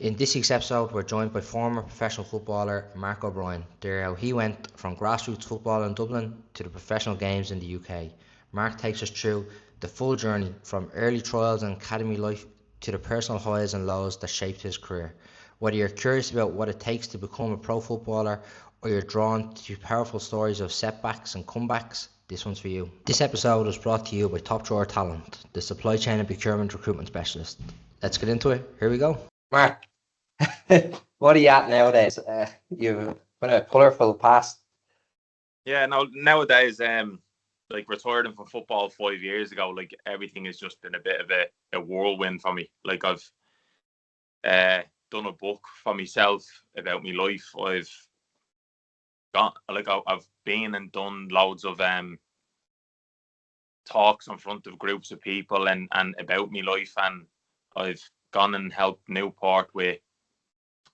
In this week's episode, we're joined by former professional footballer Mark O'Brien. There, how he went from grassroots football in Dublin to the professional games in the UK. Mark takes us through the full journey from early trials and academy life to the personal highs and lows that shaped his career. Whether you're curious about what it takes to become a pro footballer or you're drawn to powerful stories of setbacks and comebacks, this one's for you. This episode was brought to you by Top Drawer Talent, the supply chain and procurement recruitment specialist. Let's get into it. Here we go. Mark, what are you at nowadays? You've got a colourful past. Yeah, no, nowadays, like retiring from football 5 years ago, like everything has just been a bit of a whirlwind for me. Like I've done a book for myself about my life. I've been and done loads of talks in front of groups of people and about my life, and I've gone and helped Newport with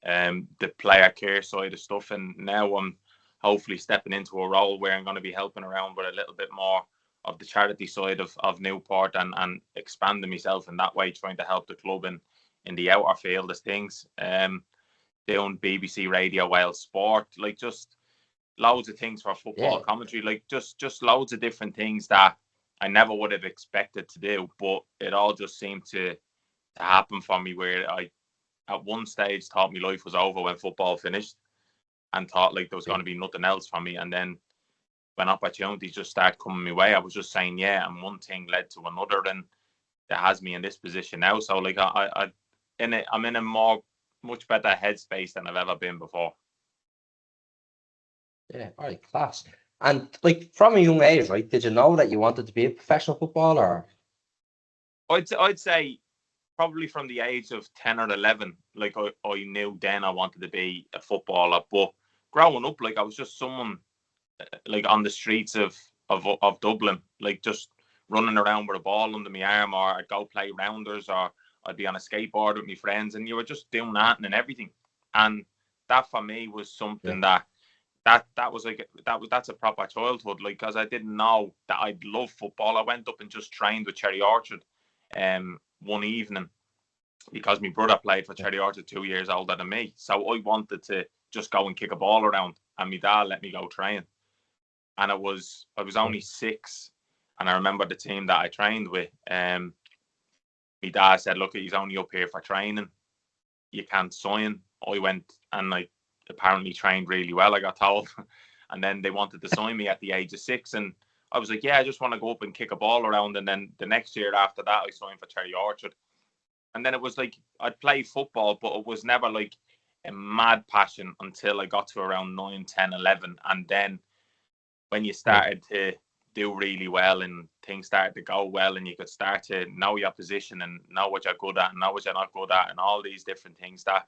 the player care side of stuff, and now I'm hopefully stepping into a role where I'm going to be helping around with a little bit more of the charity side of Newport and expanding myself in that way, trying to help the club in the outer field of things. Doing BBC Radio Wales Sport, like just loads of things for football commentary, like just loads of different things that I never would have expected to do, but it all just seemed to happen for me, where I at one stage thought my life was over when football finished and thought like there was going to be nothing else for me. And then when opportunities just started coming my way, I was just saying yeah, and one thing led to another, and it has me in this position now. So like I'm in a much better headspace than I've ever been before. Yeah, all right, class. And like from a young age, right? Did you know that you wanted to be a professional footballer? I'd say probably from the age of 10 or 11, like I knew then I wanted to be a footballer. But growing up, like I was just someone like on the streets of Dublin, like just running around with a ball under my arm, or I'd go play rounders, or I'd be on a skateboard with my friends, and you were just doing that and everything. And that for me was something that's a proper childhood, like, because I didn't know that I'd love football. I went up and just trained with Cherry Orchard one evening, because my brother played for Cherry Orchard 2 years older than me. So I wanted to just go and kick a ball around, and my dad let me go train. And I was only 6, and I remember the team that I trained with. My dad said, "Look, he's only up here for training. You can't sign." I went and I apparently trained really well, I got told. And then they wanted to sign me at the age of 6, and I was like, "Yeah, I just want to go up and kick a ball around." And then the next year after that, I signed for Cherry Orchard. And then it was like I'd play football, but it was never like a mad passion until I got to around 9, 10, 11. And then when you started to do really well and things started to go well, and you could start to know your position and know what you're good at and know what you're not good at, and all these different things, that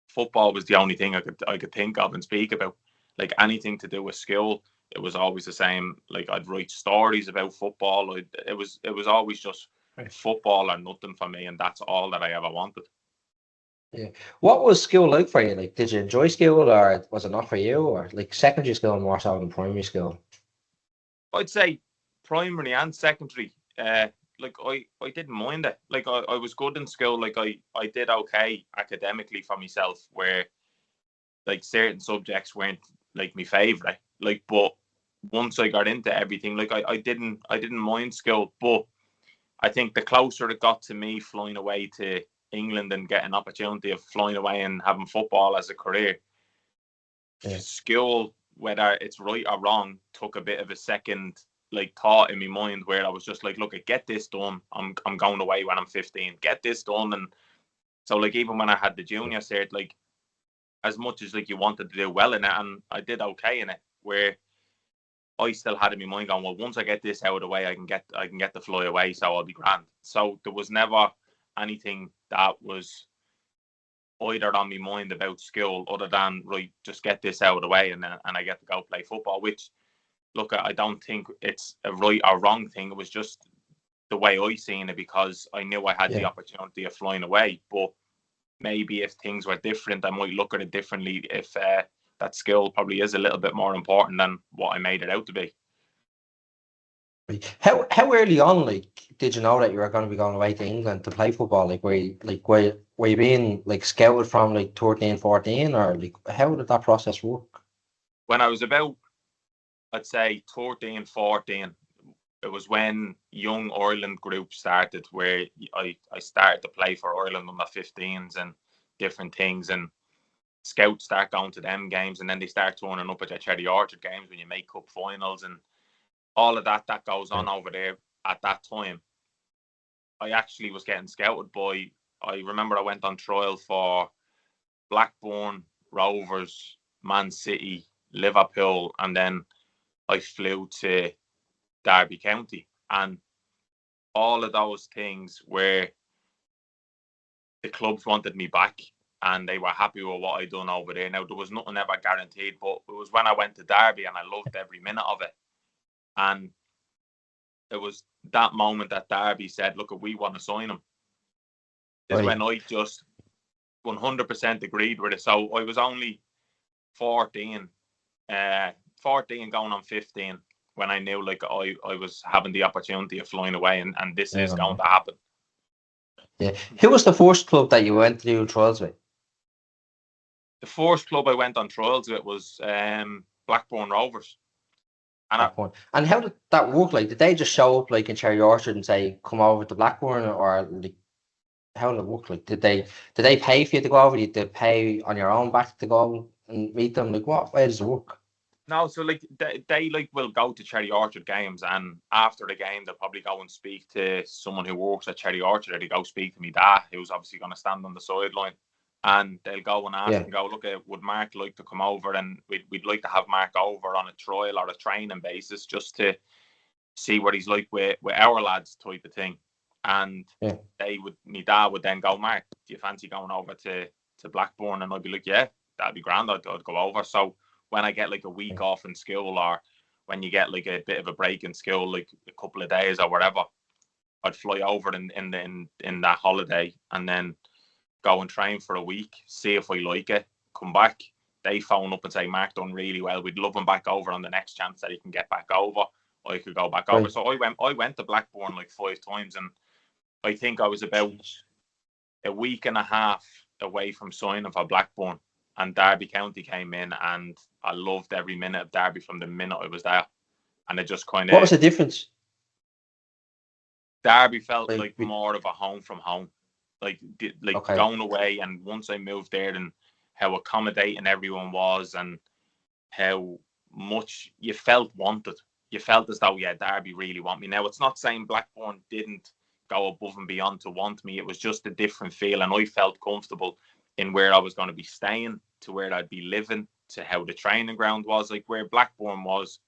football was the only thing I could think of and speak about. Like anything to do with skill, it was always the same. Like I'd write stories about football. It was always just football or nothing for me, and that's all that I ever wanted. Yeah. What was school like for you? Like, did you enjoy school, or was it not for you, or like secondary school more so than primary school? I'd say primary and secondary. Like I didn't mind it. Like I was good in school. Like I did okay academically for myself, where like certain subjects weren't like my favorite. Like, but once I got into everything, like I didn't mind school. But I think the closer it got to me flying away to England and getting an opportunity of flying away and having football as a career, school, whether it's right or wrong, took a bit of a second like thought in my mind, where I was just like, look, I get this done. I'm going away when I'm 15. Get this done. And so like even when I had the junior cert, like as much as like you wanted to do well in it, and I did okay in it, where I still had in my mind going, well, once I get this out of the way, I can get the fly away, so I'll be grand. So there was never anything that was either on my mind about school other than, right, just get this out of the way, and I get to go play football. Which, look, I don't think it's a right or wrong thing. It was just the way I seen it, because I knew I had the opportunity of flying away. But maybe if things were different, I might look at it differently, if that skill probably is a little bit more important than what I made it out to be. Right. How early on, like, did you know that you were going to be going away to England to play football? Like, were you being like scouted from like 13, 14, or like how did that process work? When I was about, I'd say 13, 14, it was when young Ireland group started, where I started to play for Ireland under 15s and different things, and scouts start going to them games, and then they start turning up at the Cherry Orchard games when you make cup finals and all of that goes on Right. over there at that time. I actually was getting scouted by, I remember I went on trial for Blackburn, Rovers, Man City, Liverpool, and then I flew to Derby County. And all of those things where the clubs wanted me back and they were happy with what I'd done over there. Now, there was nothing ever guaranteed, but it was when I went to Derby and I loved every minute of it. And it was that moment that Derby said, look, we want to sign him, is Right. when I just 100% agreed with it. So I was only 14, 14 going on 15 when I knew like I was having the opportunity of flying away and this I is don't going know. to happen. Yeah. Who was the first club that you went to do trials with? The first club I went on trials with was Blackburn Rovers. And Blackburn. And how did that work? Like, did they just show up like in Cherry Orchard and say, "Come over to Blackburn," or like how did it work? Like, did they pay for you to go over? Did you pay on your own back to go and meet them? Like, what way does it work? no, so like they like will go to Cherry Orchard games, and after the game they'll probably go and speak to someone who works at Cherry Orchard. Or they go speak to me dad, who's obviously going to stand on the sideline, and they'll go and ask Yeah. and go, look, would Mark like to come over? And we'd like to have Mark over on a trial or a training basis just to see what he's like with our lads, type of thing. And Yeah. my dad would then go, Mark, do you fancy going over to Blackburn? And I'd be like, yeah, that'd be grand. I'd go over. So when I get like a week Right. off in school, or when you get like a bit of a break in school, like a couple of days or whatever, I'd fly over in that holiday and then go and train for a week, see if I like it, come back. They phone up and say, Mark done really well. We'd love him back over on the next chance that he can get back over. I could go back over. Right. So I went to Blackburn like 5 times, and I think I was about Jeez. a week and a half away from signing for Blackburn, and Derby County came in, and I loved every minute of Derby from the minute I was there. And it just kind What was of, the difference? Derby felt Like, like more of a home from home, like okay. going away. And once I moved there, and how accommodating everyone was, and how much you felt wanted. You felt as though, yeah, Derby really want me. Now, it's not saying Blackburn didn't go above and beyond to want me. It was just a different feel, and I felt comfortable in where I was going to be staying, to where I'd be living, to how the training ground was. Like where Blackburn was,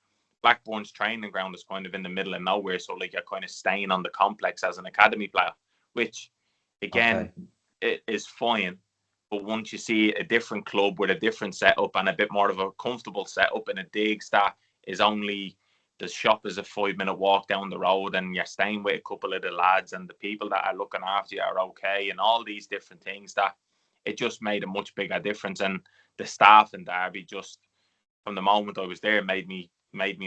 Blackburn's training ground is kind of in the middle of nowhere. So like you're kind of staying on the complex as an academy player, which again, Okay. it is fine. But once you see a different club with a different setup and a bit more of a comfortable setup in a digs that is only, the shop is a 5 minute walk down the road, and you're staying with a couple of the lads, and the people that are looking after you are okay, and all these different things, that it just made a much bigger difference. And the staff in Derby, just from the moment I was there, made me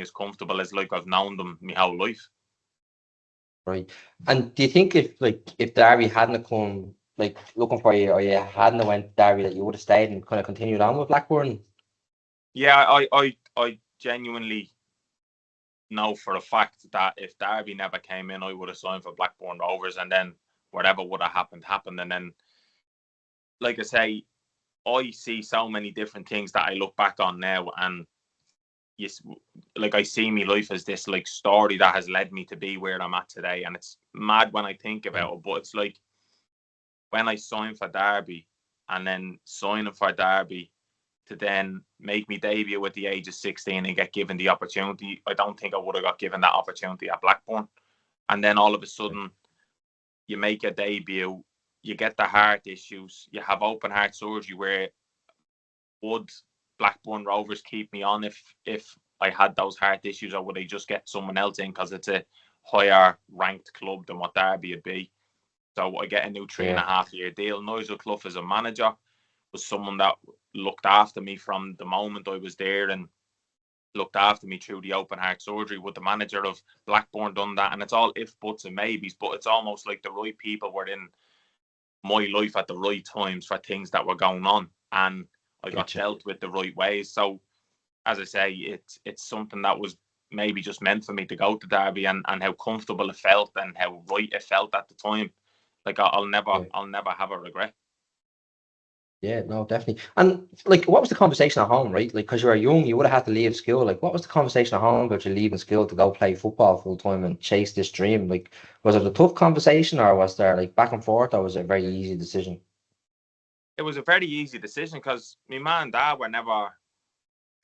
as comfortable as like I've known them my whole life. Right. And do you think if Derby hadn't come like looking for you, or you hadn't went to Derby, that you would have stayed and kind of continued on with Blackburn? Yeah, I genuinely know for a fact that if Derby never came in, I would have signed for Blackburn Rovers, and then whatever would have happened. And then, like I say, I see so many different things that I look back on now, and yes, like I see my life as this like story that has led me to be where I'm at today, and it's mad when I think Yeah. about it. But it's like when I signed for Derby, and then signing for Derby to then make me debut at the age of 16 and get given the opportunity. I don't think I would have got given that opportunity at Blackburn. And then all of a sudden, you make a debut, you get the heart issues, you have open heart surgery. Where would Blackburn Rovers keep me on if I had those heart issues, or would they just get someone else in because it's a higher ranked club than what Derby would be? So I get a new three and Yeah. a half year deal. Nigel Clough as a manager was someone that looked after me from the moment I was there, and looked after me through the open heart surgery? Would the manager of Blackburn done that? And it's all if, buts, and maybes. But it's almost like the right people were in my life at the right times for things that were going on, and I got Getcha. dealt with the right ways. So, as I say, it's something that was maybe just meant for me to go to Derby, and how comfortable it felt and how right it felt at the time. Like I'll Yeah. never have a regret. Yeah, no, definitely. And like, what was the conversation at home, right? Like, because you were young, you would have had to leave school. Like, what was the conversation at home about you leaving school to go play football full time and chase this dream? Like, was it a tough conversation, or was there like back and forth, or was it a very easy decision? It was a very easy decision because my mum and dad were never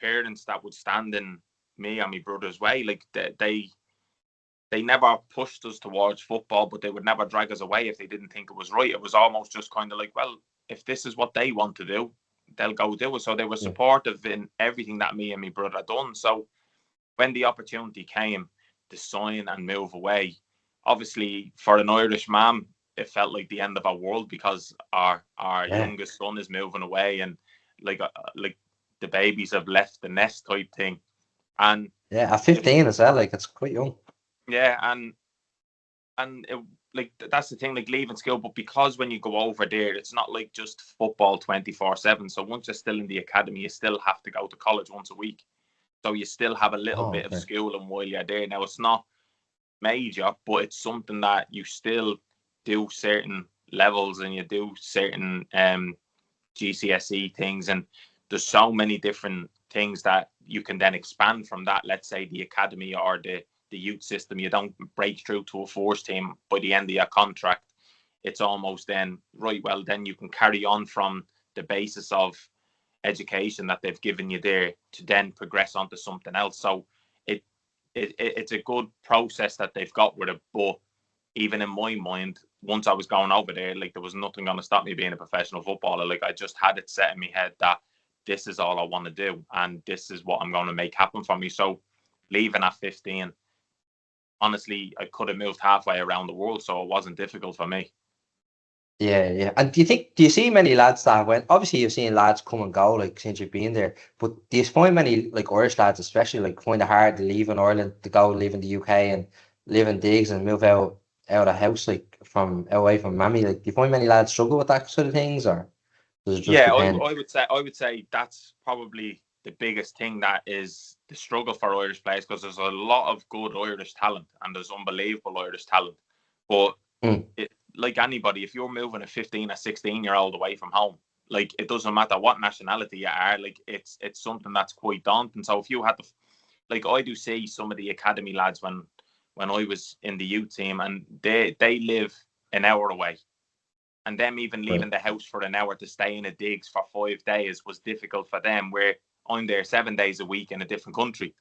parents that would stand in me and my brother's way. Like they never pushed us towards football, but they would never drag us away if they didn't think it was right. It was almost just kind of like, well, if this is what they want to do, they'll go do it. So they were Yeah, supportive in everything that me and my brother done. So when the opportunity came to sign and move away, obviously for an Irish man, it felt like the end of our world because our yeah, youngest son is moving away, and like the babies have left the nest type thing. And yeah. At it, 15 as well, like it's quite young. yeah, and it, like that's the thing, like leaving school. But because when you go over there, it's not like just football 24/7. So once you're still in the academy, you still have to go to college once a week. So you still have a little Oh, bit of okay. schooling while you're there. Now it's not major, but it's something that you still do certain levels and you do certain GCSE things, and there's so many different things that you can then expand from that. Let's say the academy or the youth system. You don't break through to a force team by the end of your contract. It's almost then right. Well, then you can carry on from the basis of education that they've given you there to then progress onto something else. So it, it's a good process that they've got with it. But even in my mind, once I was going over there, like there was nothing going to stop me being a professional footballer. Like I just had it set in my head that this is all I want to do, and this is what I'm going to make happen for me. So leaving at 15, honestly, I could have moved halfway around the world, so it wasn't difficult for me. Yeah, yeah. And do you see many lads that went? Obviously, you've seen lads come and go like since you've been there. But do you find many like Irish lads, especially like find it hard to leave in Ireland to go live in the UK and live in digs and move out of house like from away from mammy? Like, do you find many lads struggle with that sort of things, or does it just Yeah, depend? I would say that's probably the biggest thing that is the struggle for Irish players, because there's a lot of good Irish talent and there's unbelievable Irish talent. But Mm, like anybody, if you're moving a 15 or 16-year-old away from home, like it doesn't matter what nationality you are, like it's something that's quite daunting. So if you had to, like I do see some of the academy lads when I was in the youth team, and they live an hour away, and them even right. leaving the house for an hour to stay in a digs for 5 days was difficult for them, where I'm there 7 days a week in a different country.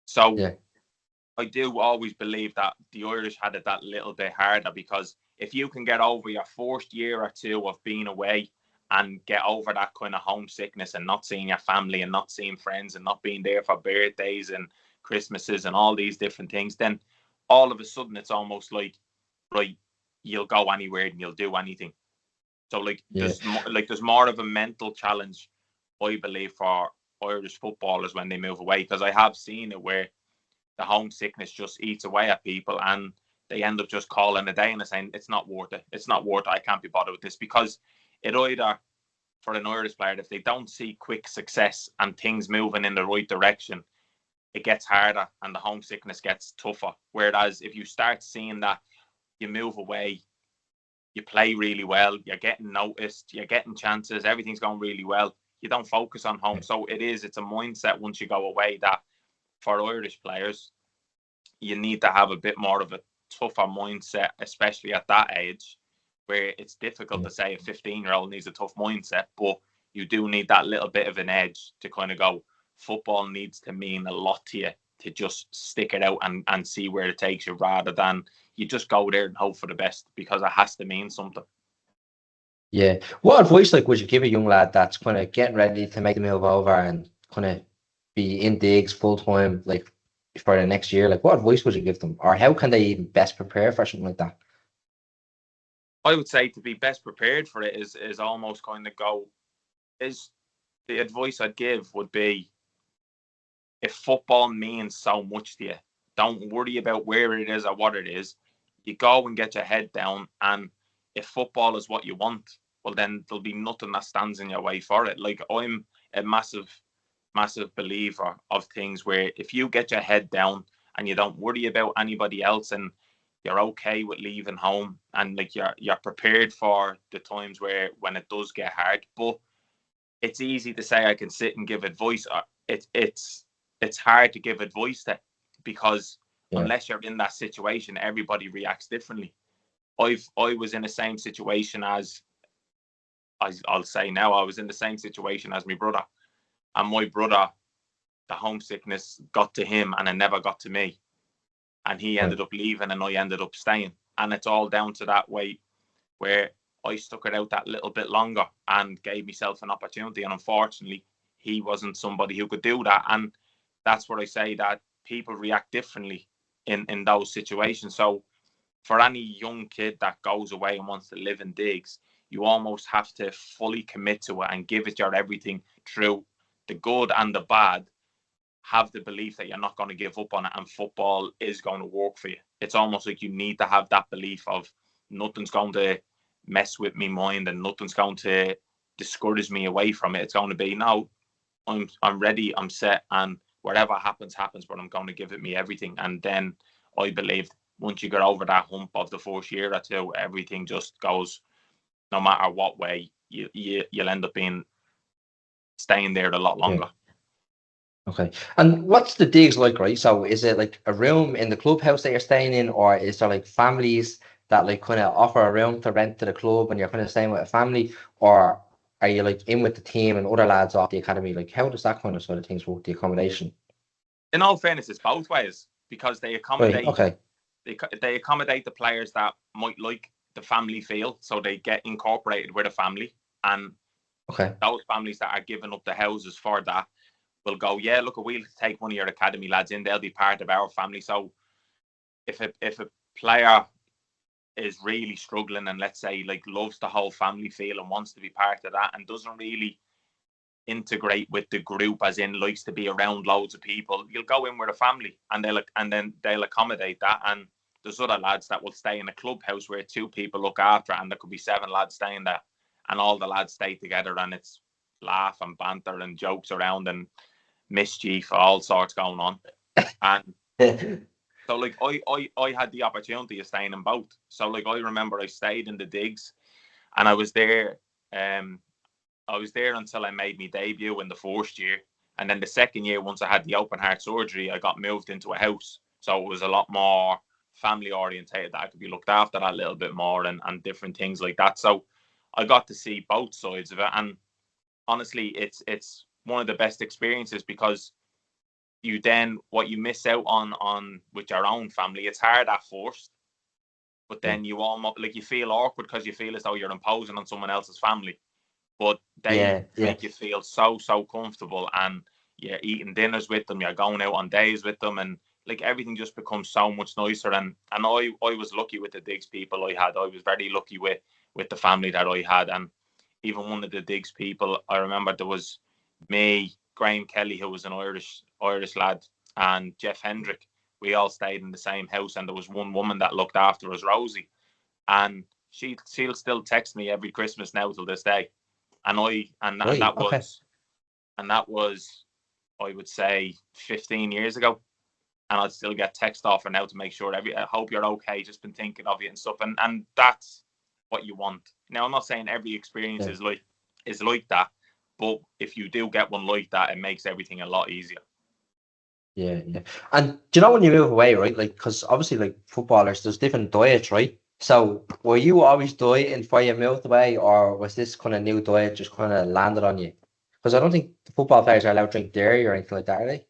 So Yeah, I do always believe that the Irish had it that little bit harder, because if you can get over your first year or two of being away and get over that kind of homesickness and not seeing your family and not seeing friends and not being there for birthdays and Christmases and all these different things, then all of a sudden it's almost like, right, you'll go anywhere and you'll do anything. So yeah, there's more of a mental challenge, I believe, for Irish footballers when they move away, because I have seen it where the homesickness just eats away at people, and they end up just calling a day and saying it's not worth it. It's not worth it. I can't be bothered with this, because it either, for an Irish player, if they don't see quick success and things moving in the right direction, it gets harder and the homesickness gets tougher. Whereas if you start seeing that you move away, you play really well, you're getting noticed, you're getting chances, everything's going really well, you don't focus on home. yeah, So it's a mindset once you go away that for Irish players, you need to have a bit more of a tougher mindset, especially at that age, where it's difficult yeah. to say a 15-year-old needs a tough mindset, but you do need that little bit of an edge to kind of go, football needs to mean a lot to you to just stick it out and see where it takes you, rather than you just go there and hope for the best, because it has to mean something. Yeah. What advice like would you give a young lad that's kind of getting ready to make the move over and kind of be in digs full time like for the next year? Like, what advice would you give them, or how can they even best prepare for something like that? I would say to be best prepared for it is almost kind of go, is the advice I'd give would be if football means so much to you, don't worry about where it is or what it is. You go and get your head down, and if football is what you want, well, then there'll be nothing that stands in your way for it. Like, I'm a massive believer of things where if you get your head down and you don't worry about anybody else, and you're okay with leaving home, and like you're prepared for the times where when it does get hard. But it's easy to say I can sit and give advice. It's hard to give advice to, because unless you're in that situation, everybody reacts differently. I was in the same situation as I'll say now. I was in the same situation as my brother, and my brother, the homesickness got to him, and it never got to me. And he ended up leaving, and I ended up staying. And it's all down to that way where I stuck it out that little bit longer and gave myself an opportunity. And unfortunately, he wasn't somebody who could do that. And that's where I say that people react differently in those situations. So for any young kid that goes away and wants to live in digs, you almost have to fully commit to it and give it your everything through the good and the bad. Have the belief that you're not going to give up on it, and football is going to work for you. It's almost like you need to have that belief of nothing's going to mess with me mind, and nothing's going to discourage me away from it. It's going to be, no, I'm ready, I'm set, and whatever happens, but I'm going to give it me everything. And then I believe once you get over that hump of the first year or two, everything just goes, no matter what way, you'll end up staying there a lot longer. Yeah. Okay. And what's the digs like, right? So is it like a room in the clubhouse that you're staying in, or is there like families that like kind of offer a room to rent to the club and you're kind of staying with a family, or are you like in with the team and other lads off the academy? Like, how does that kind of sort of things work, the accommodation? In all fairness, it's both ways, because they accommodate. Right, okay. They accommodate the players that might like the family feel, so they get incorporated with a family, and those families that are giving up the houses for that will go, yeah, look, we'll take one of your academy lads in, they'll be part of our family. So if a player is really struggling and, let's say, like, loves the whole family feel and wants to be part of that and doesn't really integrate with the group, as in likes to be around loads of people, you'll go in with a family, and then they'll accommodate that. And there's other lads that will stay in a clubhouse where 2 people look after, and there could be 7 lads staying there, and all the lads stay together, and it's laugh and banter and jokes around and mischief, all sorts going on. And so, like, I had the opportunity of staying in both. So, like, I remember I stayed in the digs, and I was there until I made my debut in the first year. And then the second year, once I had the open heart surgery, I got moved into a house. So it was a lot more family orientated, that I could be looked after that a little bit more, and different things like that. So I got to see both sides of it. And honestly, it's one of the best experiences, because what you miss out on with your own family, it's hard at first, but then you almost, like, you feel awkward because you feel as though you're imposing on someone else's family. But they make you feel so comfortable, and you're eating dinners with them, you're going out on days with them, and like, everything just becomes so much nicer. And I was lucky with the digs people I had. I was very lucky with the family that I had. And even one of the digs people, I remember there was me, Graham Kelly, who was an Irish lad, and Jeff Hendrick. We all stayed in the same house, and there was one woman that looked after us, Rosie, and she'll still text me every Christmas now till this day. And that was, I would say, 15 years ago. And I'd still get text off her now to make sure I hope you're okay, just been thinking of you and stuff. And that's what you want. Now, I'm not saying every experience is like that, but if you do get one like that, it makes everything a lot easier. Yeah. And do you know when you move away, right? Like, because obviously, like, footballers, there's different diets, right? So were you always dieting before you moved away, or was this kind of new diet just kind of landed on you? Because I don't think the football players are allowed to drink dairy or anything like that, are they?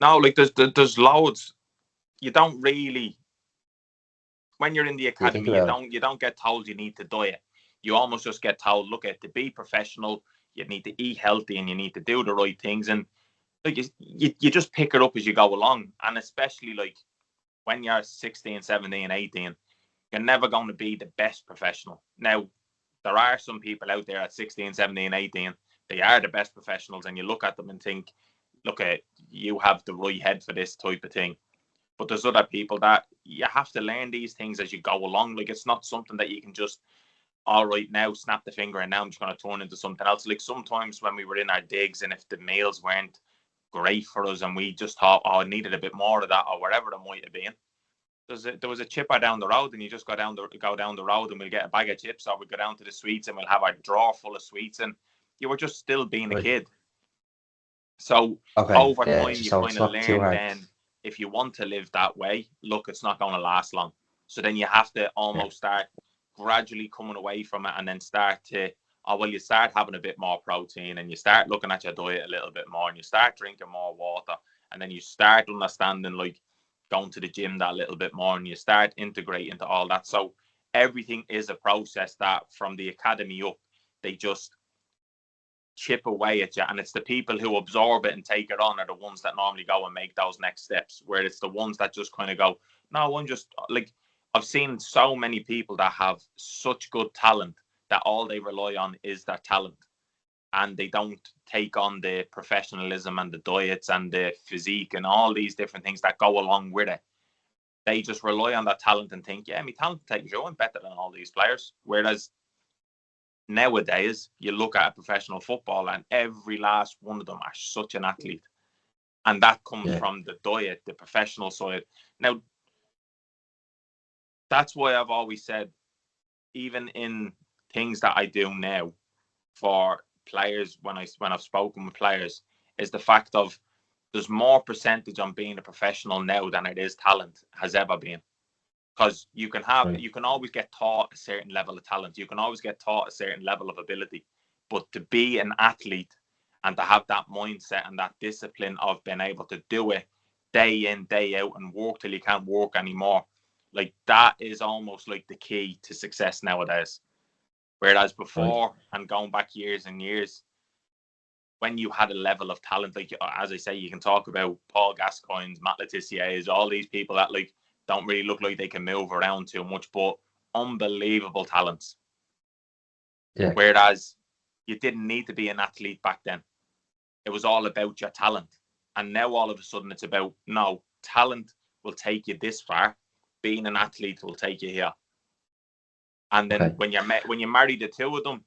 No, like, there's loads. You don't really, when you're in the academy, you don't get told you need to diet. You almost just get told, look, to be professional, you need to eat healthy and you need to do the right things. And like, you just pick it up as you go along. And especially, like, when you're 16, 17, 18, you're never going to be the best professional. Now, there are some people out there at 16, 17, 18, they are the best professionals, and you look at them and think, look at you have the right head for this type of thing. But there's other people that you have to learn these things as you go along. Like, it's not something that you can just, all right, now snap the finger and now I'm just going to turn into something else. Like, sometimes when we were in our digs and if the meals weren't great for us and we just thought, oh, I needed a bit more of that or whatever it might have been, there was a chipper down the road and you just go down the road and we'll get a bag of chips, or we go down to the sweets and we'll have our drawer full of sweets, and you were just still being a kid. So over time you kind of learn then, if you want to live that way, look, it's not going to last long. So then you have to almost start gradually coming away from it and then start to, you start having a bit more protein and you start looking at your diet a little bit more and you start drinking more water and then you start understanding, like, going to the gym that little bit more and you start integrating into all that. So everything is a process that from the academy up, they just chip away at you, and it's the people who absorb it and take it on are the ones that normally go and make those next steps, where it's the ones that just kind of go, no, I'm just, like, I've seen so many people that have such good talent that all they rely on is their talent, and they don't take on the professionalism and the diets and the physique and all these different things that go along with it. They just rely on that talent and think, yeah, my talent takes you, I'm better than all these players. Whereas nowadays, you look at a professional football and every last one of them are such an athlete. And that comes from the diet, the professional side. Now, that's why I've always said, even in things that I do now for players, when I've spoken with players, is the fact of there's more percentage on being a professional now than it is talent has ever been. Because you can always get taught a certain level of talent. You can always get taught a certain level of ability. But to be an athlete and to have that mindset and that discipline of being able to do it day in, day out and work till you can't work anymore, like, that is almost like the key to success nowadays. Whereas before, and going back years and years, when you had a level of talent, like, as I say, you can talk about Paul Gascoigne's, Matt Letizier's, all these people that, like, don't really look like they can move around too much, but unbelievable talents. Whereas you didn't need to be an athlete back then. It was all about your talent. And now all of a sudden it's about, no, talent will take you this far. Being an athlete will take you here. And then when you marry the two of them,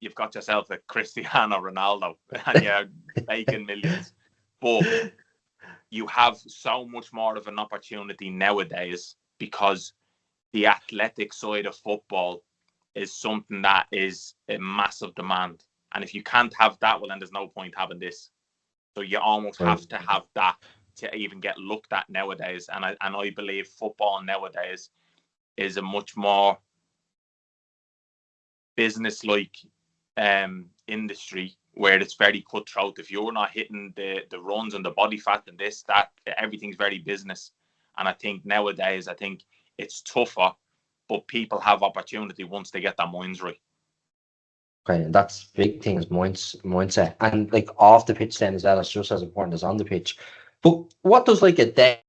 you've got yourself a Cristiano Ronaldo and you're making millions. But you have so much more of an opportunity nowadays because the athletic side of football is something that is a massive demand. And if you can't have that, well, then there's no point having this. So you almost have to have that to even get looked at nowadays. And I believe football nowadays is a much more business-like industry where it's very cutthroat. If you're not hitting the runs and the body fat and this, that, everything's very business. And I think nowadays, it's tougher, but people have opportunity once they get their minds right. Okay, and that's big things, mindset. And, like, off the pitch then as well, it's just as important as on the pitch. But what does, like, a day,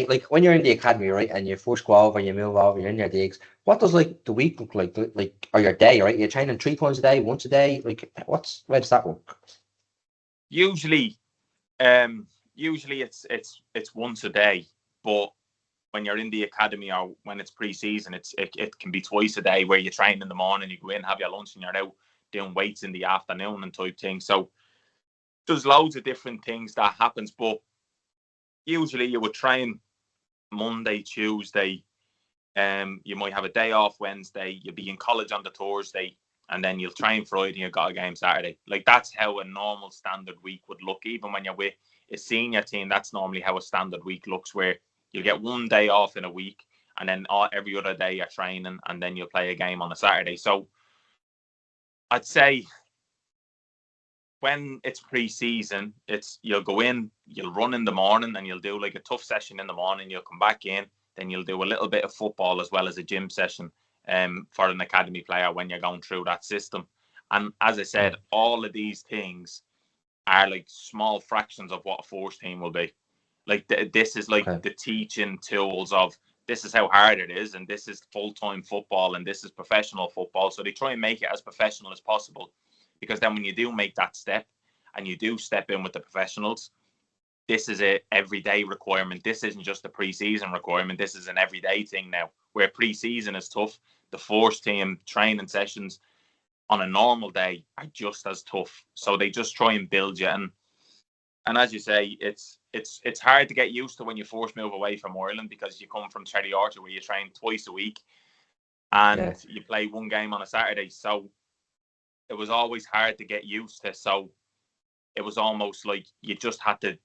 like, when you're in the academy, right, and you first go over, you move over, you're in your digs, what does, like, the week look like? Like, or your day, right? You're training 3 times a day, once a day? Like, where does that work? Usually it's once a day, but when you're in the academy or when it's pre-season, it can be twice a day, where you train in the morning, you go in, have your lunch, and you're out doing weights in the afternoon and type thing. So there's loads of different things that happens, but usually you would train Monday, Tuesday, you might have a day off Wednesday, you'll be in college on the Thursday, and then you'll train Friday and you've got a game Saturday. Like, that's how a normal standard week would look. Even when you're with a senior team, that's normally how a standard week looks, where you'll get one day off in a week, and then every other day you're training, and then you'll play a game on a Saturday. So I'd say when it's pre-season, you'll go in, you'll run in the morning, and you'll do like a tough session in the morning. You'll come back in, then you'll do a little bit of football as well as a gym session for an academy player when you're going through that system. And as I said, all of these things are like small fractions of what a first team will be. Like, this is like the teaching tools of, this is how hard it is, and this is full-time football, and this is professional football. So they try and make it as professional as possible, because then when you do make that step and you do step in with the professionals, this is a everyday requirement. This isn't just a pre-season requirement. This is an everyday thing now. Where pre-season is tough, the force team training sessions on a normal day are just as tough. So they just try and build you. And as you say, it's hard to get used to when you first move away from Ireland, because you come from Cherry Orchard where you train twice a week and you play one game on a Saturday. So it was always hard to get used to. So it was almost like you just had to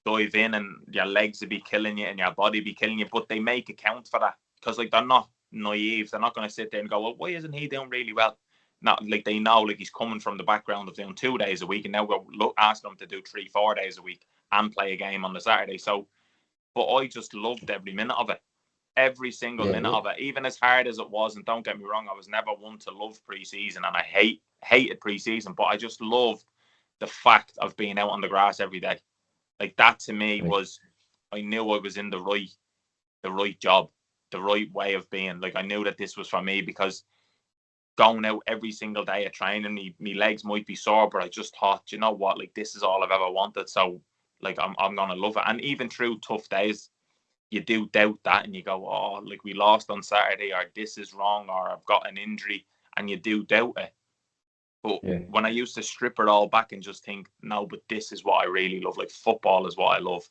dive in, and your legs would be killing you and your body be killing you. But they make account for that, because like they're not naive. They're not going to sit there and go, well, why isn't he doing really well? Not like they know, like he's coming from the background of doing 2 days a week, and now we're asking him to do 3-4 days a week and play a game on the Saturday. So, but I just loved every minute of it, every single minute of it, even as hard as it was. And don't get me wrong, I was never one to love pre-season, and I hated pre-season, but I just loved the fact of being out on the grass every day. Like that to me was, I knew I was in the right job, the right way of being. Like I knew that this was for me, because going out every single day at training, me legs might be sore, but I just thought, you know what, like this is all I've ever wanted. So like I'm gonna love it. And even through tough days, you do doubt that, and you go, oh, like we lost on Saturday, or this is wrong, or I've got an injury, and you do doubt it. But when I used to strip it all back and just think, no, but this is what I really love. Like football is what I love,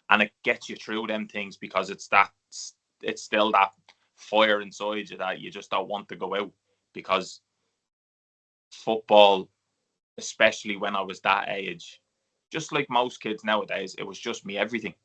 and it gets you through them things, because it's still that fire inside you that you just don't want to go out. Because football, especially when I was that age, just like most kids nowadays, it was just me everything.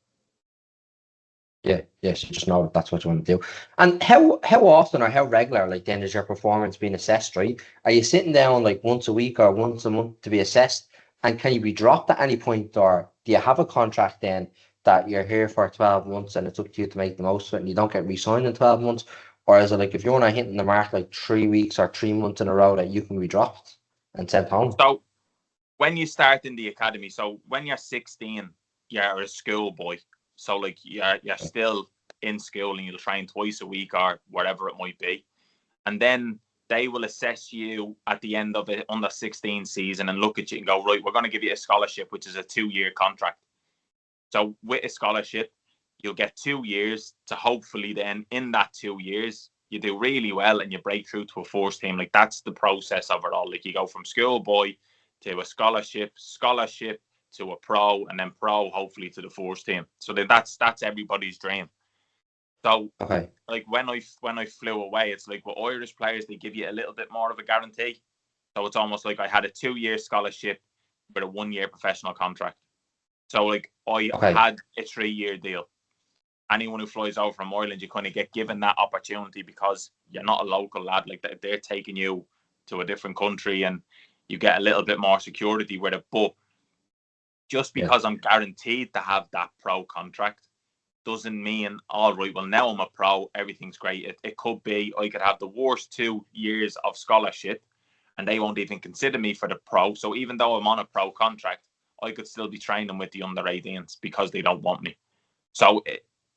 Yes, you just know that's what you want to do. And how often or how regular, like, then is your performance being assessed, right? Are you sitting down like once a week or once a month to be assessed? And can you be dropped at any point, or do you have a contract then that you're here for 12 months and it's up to you to make the most of it and you don't get re-signed in 12 months? Or is it like if you're not hitting the mark like 3 weeks or 3 months in a row that you can be dropped and sent home? So when you start in the academy, so when you're 16, you're a schoolboy. So like you're still in school, and you'll train twice a week or whatever it might be. And then they will assess you at the end of it under 16 season and look at you and go, right, we're going to give you a scholarship, which is a 2-year contract. So with a scholarship, you'll get 2 years to hopefully then in that 2 years, you do really well and you break through to a force team. Like that's the process of it all. Like you go from schoolboy to a scholarship to a pro, and then pro hopefully to the force team. So that's everybody's dream. So like when I flew away, it's like with Irish players, they give you a little bit more of a guarantee. So it's almost like I had a 2-year scholarship with a 1-year professional contract. So like I had a 3-year deal. Anyone who flies over from Ireland, you kind of get given that opportunity, because you're not a local lad. Like they're taking you to a different country, and you get a little bit more security with it. But just because I'm guaranteed to have that pro contract doesn't mean, all right, well, now I'm a pro, everything's great. It could be I could have the worst 2 years of scholarship and they won't even consider me for the pro. So even though I'm on a pro contract, I could still be training with the under 18s because they don't want me. So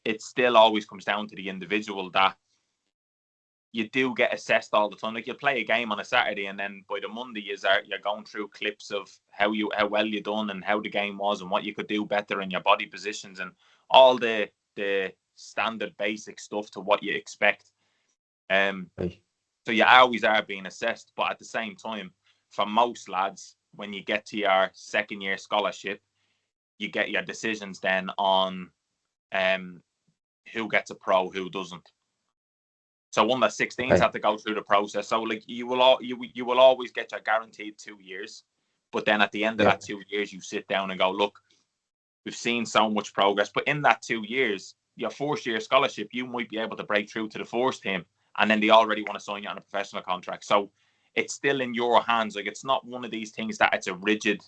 it still always comes down to the individual, that you do get assessed all the time. Like you'll play a game on a Saturday, and then by the Monday you're going through clips of how well you done and how the game was and what you could do better in your body positions and all the standard basic stuff to what you expect. So you always are being assessed, but at the same time, for most lads, when you get to your 2nd year scholarship, you get your decisions then on who gets a pro, who doesn't. So under 16s have to go through the process. So like you will always get your guaranteed 2 years, but then at the end of that 2 years, you sit down and go, look, we've seen so much progress. But in that 2 years, your 4th year scholarship, you might be able to break through to the force team, and then they already want to sign you on a professional contract. So it's still in your hands. Like it's not one of these things that it's a rigid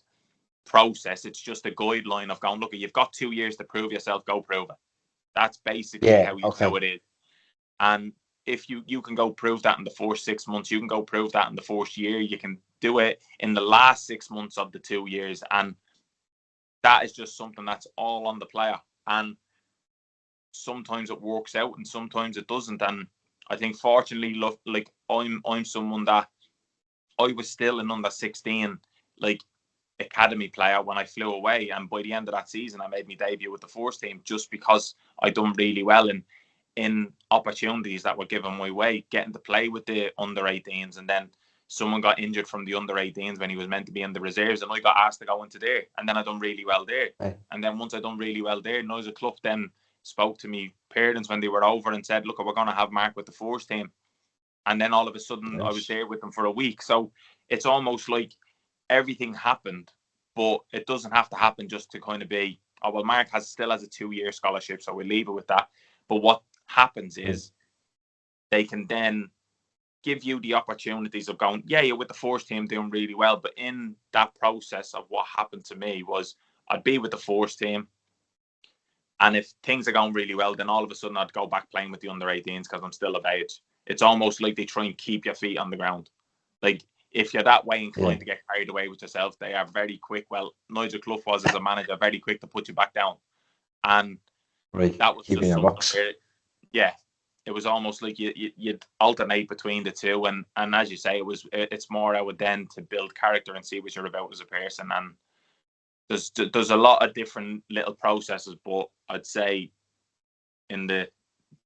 process. It's just a guideline of going, look, you've got 2 years to prove yourself, go prove it. That's basically how it is. And if you can go prove that in the first 6 months, you can go prove that in the 4th year, you can do it in the last 6 months of the 2 years. And that is just something that's all on the player. And sometimes it works out and sometimes it doesn't. And I think fortunately, look, like I'm someone that I was still in under 16. Like academy player when I flew away, and by the end of that season I made my debut with the first team just because I done really well in opportunities that were given my way, getting to play with the under 18s, and then someone got injured from the under 18s when he was meant to be in the reserves, and I got asked to go into there, and then I done really well there. Right. And then once I done really well there, Nigel Clough then spoke to me parents when they were over and said, look, we're going to have Mark with the first team. And then all of a sudden I was there with them for a week. So it's almost like everything happened, but it doesn't have to happen just to kind of be, oh, well, Mark still has a 2-year scholarship, so we'll leave it with that. But what happens is they can then give you the opportunities of going, yeah, you're with the first team doing really well. But in that process of what happened to me was I'd be with the first team. And if things are going really well, then all of a sudden I'd go back playing with the under 18s because I'm still of age. It's almost like they try and keep your feet on the ground. Like, if you're that way inclined to get carried away with yourself, they are very quick. Well, Nigel Clough was, as a manager, very quick to put you back down. And that was just something where, yeah, it was almost like you'd alternate between the two. And as you say, it's more out then to build character and see what you're about as a person. And there's a lot of different little processes, but I'd say in the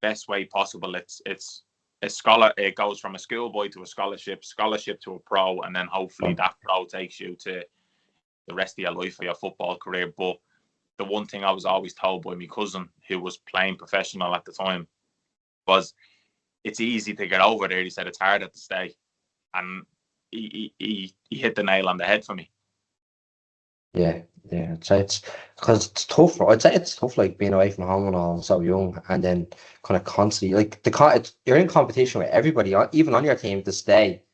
best way possible, it's a scholar. It goes from a schoolboy to a scholarship to a pro, and then hopefully that pro takes you to the rest of your life or your football career. But the one thing I was always told by my cousin, who was playing professional at the time, was it's easy to get over there. He said it's harder to stay, and he hit the nail on the head for me. Yeah, it's because it's tough. I'd say it's tough, like being away from home and all, so young, and then kind of constantly like you're in competition with everybody, even on your team, to stay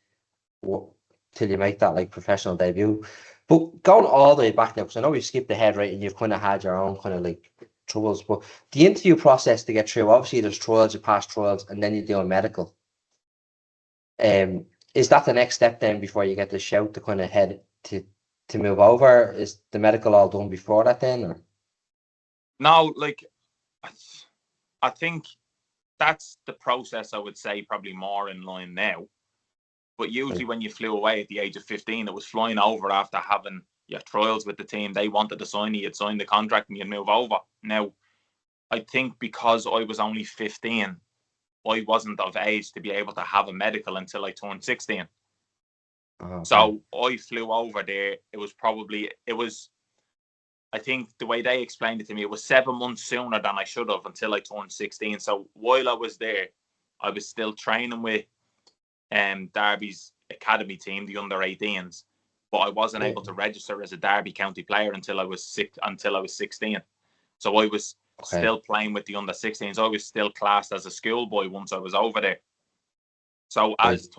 till you make that like professional debut. But going all the way back now, because I know we've skipped ahead, right, and you've kind of had your own kind of like troubles, but the interview process to get through, obviously there's trials, you pass trials, and then you do a medical. Is that the next step then before you get the shout to kind of head to move over? Is the medical all done before that then? Or? No, like I think that's the process, I would say, probably more in line now. But usually when you flew away at the age of 15, it was flying over after having your trials with the team. They wanted to sign you, you'd sign the contract and you'd move over. Now, I think because I was only 15, I wasn't of age to be able to have a medical until I turned 16. Okay. So I flew over there. I think the way they explained it to me, it was 7 months sooner than I should have until I turned 16. So while I was there, I was still training with Derby's academy team, the under 18s, but I wasn't able to register as a Derby County player until I was 16. So I was still playing with the under 16s. I was still classed as a schoolboy once I was over there. So as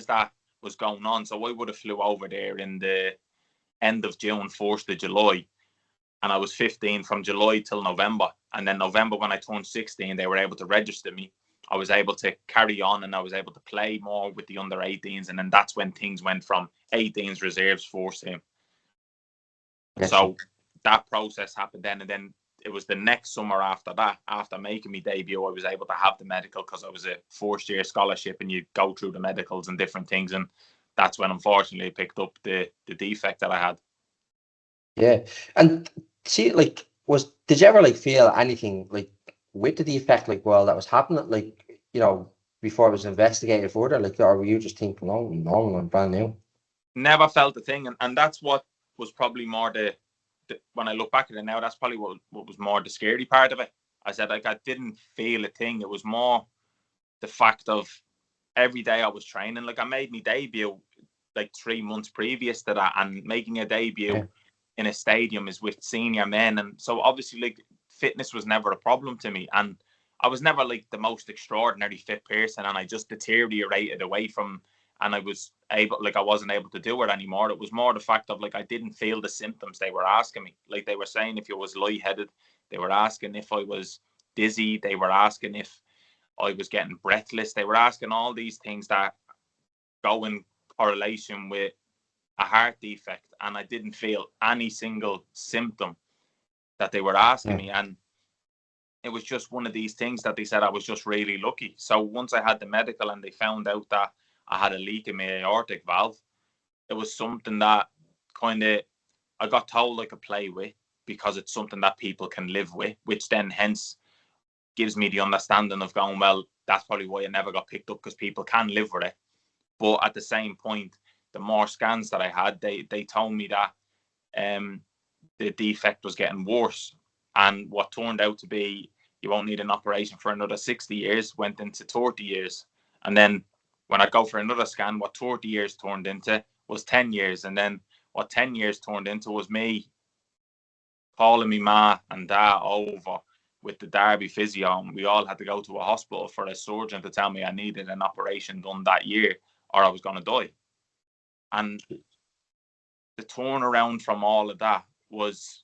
that was going on, so I would have flew over there in the end of June, 1st of July, and I was 15 from July till November. And then November, when I turned 16, they were able to register me. I was able to carry on, and I was able to play more with the under 18s. And then that's when things went from 18s reserves, first team. Yes. So that process happened then. And then it was the next summer after that, after making my debut, I was able to have the medical because I was a first-year scholarship, and you go through the medicals and different things. And that's when, unfortunately, I picked up the defect that I had. Yeah. And see, like, did you ever like feel anything like with the defect, like, well, that was happening, like, you know, before it was investigated further, like, or were you just thinking, oh, normal and brand new? Never felt a thing, and that's what was probably more the when I look back at it now, that's probably what was more the scary part of it. I said, like, I didn't feel a thing. It was more the fact of every day I was training. Like, I made my debut like 3 months previous to that, and making a debut in a stadium is with senior men, and so obviously, like, fitness was never a problem to me, and I was never like the most extraordinary fit person, and I just deteriorated away from, and I wasn't able to do it anymore. It was more the fact of, like, I didn't feel the symptoms they were asking me. Like, they were saying if I was lightheaded, they were asking if I was dizzy, they were asking if I was getting breathless, they were asking all these things that go in correlation with a heart defect, and I didn't feel any single symptom that they were asking me. And it was just one of these things that they said I was just really lucky. So once I had the medical and they found out that I had a leak in my aortic valve, it was something that kind of I got told I could play with because it's something that people can live with, which then hence gives me the understanding of going, well, that's probably why it never got picked up, because people can live with it. But at the same point, the more scans that I had, they told me that the defect was getting worse. And what turned out to be, you won't need an operation for another 60 years, went into 30 years. And then when I go for another scan, what 30 years turned into was 10 years. And then what 10 years turned into was me calling me ma and dad over with the Derby physio. And we all had to go to a hospital for a surgeon to tell me I needed an operation done that year or I was going to die. And the turnaround from all of that was,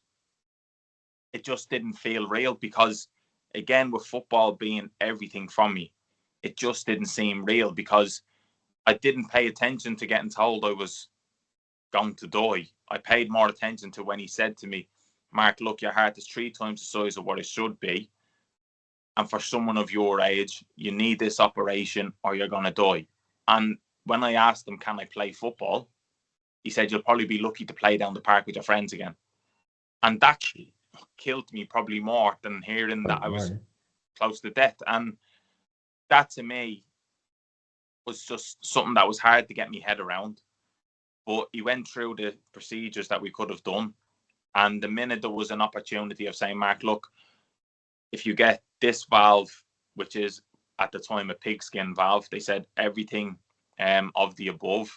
it just didn't feel real, because again, with football being everything from me, it just didn't seem real, because I didn't pay attention to getting told I was going to die. I paid more attention to when he said to me, Mark, look, your heart is 3 times the size of what it should be. And for someone of your age, you need this operation or you're going to die. And when I asked him, can I play football? He said, you'll probably be lucky to play down the park with your friends again. And that killed me probably more than hearing that I was close to death. And that to me was just something that was hard to get my head around. But he went through the procedures that we could have done. And the minute there was an opportunity of saying, Mark, look, if you get this valve, which is at the time a pigskin valve, they said everything of the above,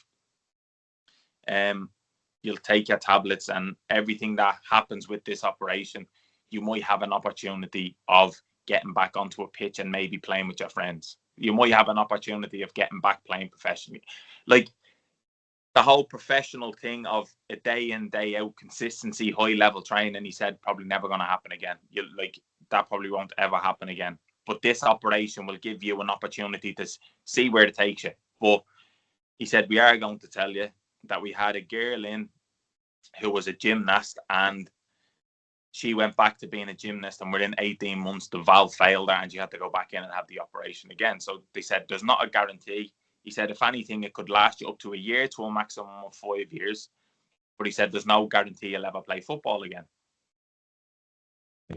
you'll take your tablets, and everything that happens with this operation, you might have an opportunity of getting back onto a pitch and maybe playing with your friends. You might have an opportunity of getting back playing professionally. Like the whole professional thing of a day in, day out consistency, high level training, he said probably never going to happen again. That probably won't ever happen again. But this operation will give you an opportunity to see where it takes you. But he said, we are going to tell you that we had a girl in who was a gymnast, and she went back to being a gymnast, and within 18 months the valve failed her and she had to go back in and have the operation again. So they said there's not a guarantee. He said if anything, it could last you up to a year to a maximum of 5 years. But he said there's no guarantee you'll ever play football again.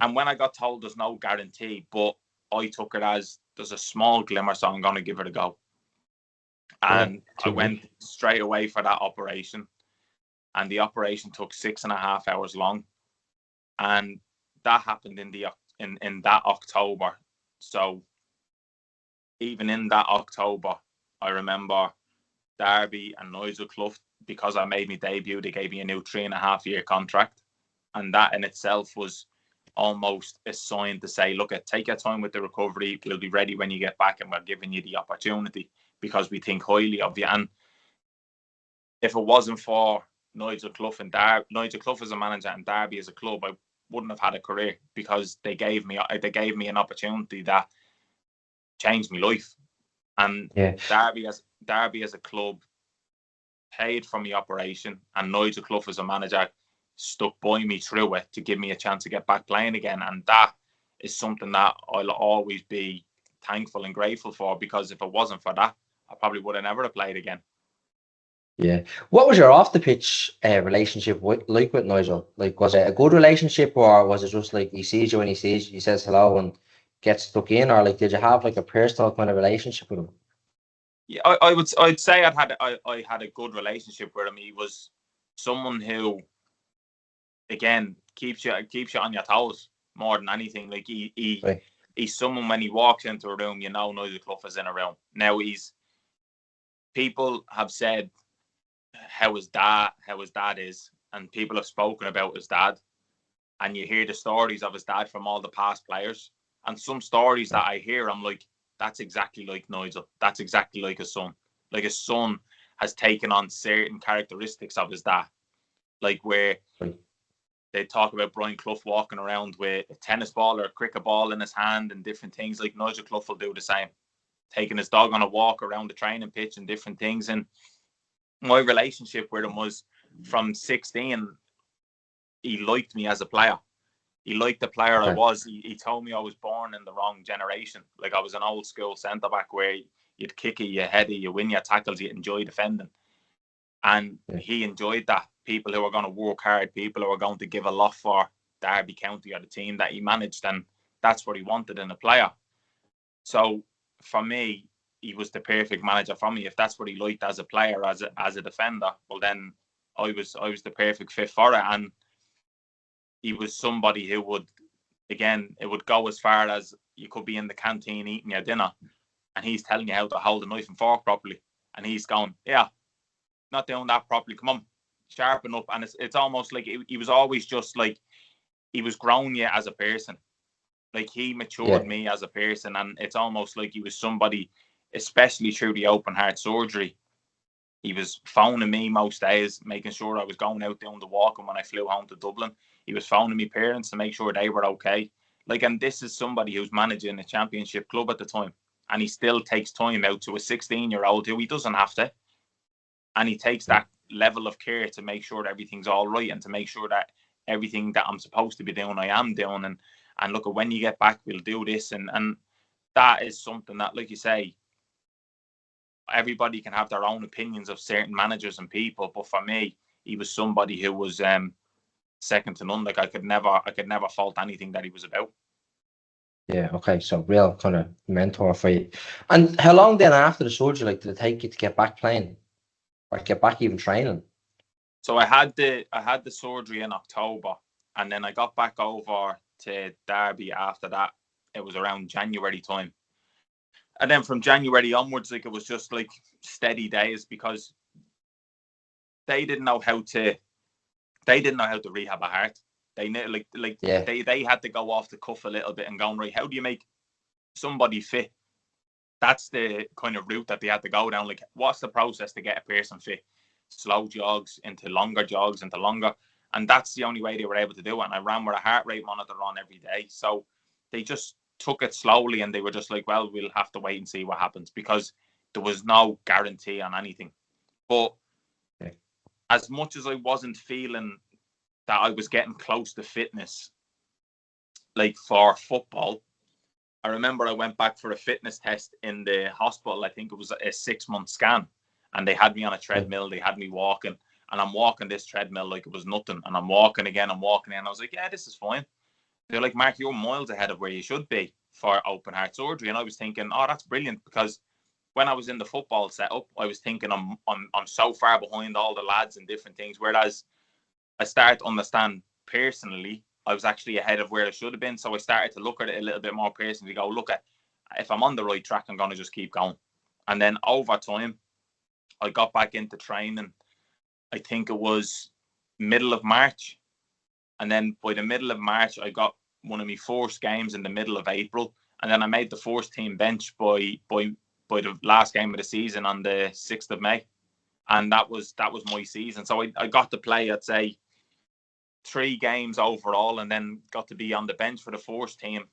And when I got told there's no guarantee, but I took it as there's a small glimmer, so I'm going to give it a go. And I went straight away for that operation. And the operation took 6.5 hours long. And that happened in that October. So even in that October, I remember Derby and Nigel Clough, because I made my debut, they gave me a new 3.5-year contract. And that in itself was almost a sign to say, look, take your time with the recovery. We'll be ready when you get back, and we're giving you the opportunity because we think highly of you. And if it wasn't for Nigel Clough and Nigel Clough as a manager and Derby as a club, I wouldn't have had a career, because they gave me an opportunity that changed my life. And Derby as a club paid for my operation, and Nigel Clough as a manager stuck by me through it to give me a chance to get back playing again. And that is something that I'll always be thankful and grateful for, because if it wasn't for that, I probably would have never played again. Yeah. What was your off the pitch relationship with Nigel? Like, was it a good relationship, or was it just like he sees you when he sees you, he says hello and gets stuck in, or like did you have like a personal kind of relationship with him? Yeah, I'd say I had a good relationship with him. He was someone who, again, keeps you on your toes more than anything. Like he's someone, when he walks into a room, Nigel Clough is in a room. Now people have said how his dad is, and people have spoken about his dad, and you hear the stories of his dad from all the past players, and some stories that I hear, I'm like, that's exactly like Nigel. That's exactly like his son. Like his son has taken on certain characteristics of his dad, like where they talk about Brian Clough walking around with a tennis ball or a cricket ball in his hand and different things. Like Nigel Clough will do the same, taking his dog on a walk around the training pitch and different things. And my relationship with him was from 16. He liked me as a player. He liked the player I was. He told me I was born in the wrong generation. Like I was an old school centre back where you'd kick it, you head it, you win your tackles, you enjoy defending. And he enjoyed that people who are going to work hard, people who are going to give a lot for Derby County or the team that he managed, and that's what he wanted in a player. So for me, he was the perfect manager for me. If that's what he liked as a player, as a defender, well then I was the perfect fit for it. And he was somebody who would, again, it would go as far as you could be in the canteen eating your dinner, and he's telling you how to hold a knife and fork properly, and he's going, yeah, not doing that properly. Come on, sharpen up. And it's almost like he was always just like, he was growing you as a person. Like he matured me as a person, and it's almost like he was somebody, especially through the open heart surgery. He was phoning me most days, making sure I was going out doing the walking when I flew home to Dublin. He was phoning me parents to make sure they were okay. Like, and this is somebody who's managing a championship club at the time, and he still takes time out to a 16-year-old who he doesn't have to, and he takes that level of care to make sure that everything's all right and to make sure that everything that I'm supposed to be doing, I am doing. And look, when you get back, we'll do this. And that is something that, like you say, everybody can have their own opinions of certain managers and people. But for me, he was somebody who was second to none. Like I could never fault anything that he was about. Yeah, okay, so real kind of mentor for you. And how long then after the surgery, like, did it take you to get back playing or get back even training? So I had the surgery in October, and then I got back over to Derby after that. It was around January time. And then from January onwards, like, it was just like steady days, because they didn't know how to rehab a heart. They knew, they had to go off the cuff a little bit and go, right, how do you make somebody fit? That's the kind of route that they had to go down. Like, what's the process to get a person fit? Slow jogs into longer jogs into longer. And that's the only way they were able to do it. And I ran with a heart rate monitor on every day. So they just took it slowly, and they were just like, well, we'll have to wait and see what happens, because there was no guarantee on anything. But as much as I wasn't feeling that I was getting close to fitness, like for football, I remember I went back for a fitness test in the hospital. I think it was a 6-month scan, and they had me on a treadmill. They had me walking, and I'm walking this treadmill like it was nothing. And I'm walking again, and I was like, yeah, this is fine. They're like, Mark, you're miles ahead of where you should be for open heart surgery. And I was thinking, oh, that's brilliant, because when I was in the football setup, I was thinking I'm so far behind all the lads and different things. Whereas I started to understand personally, I was actually ahead of where I should have been. So I started to look at it a little bit more personally, go, look, at if I'm on the right track, I'm going to just keep going. And then over time, I got back into training. I think it was middle of March. And then by the middle of March, I got one of my first games in the middle of April. And then I made the first team bench by the last game of the season on the 6th of May. And that was my season. So I got to play, I'd say, 3 games overall, and then got to be on the bench for the first team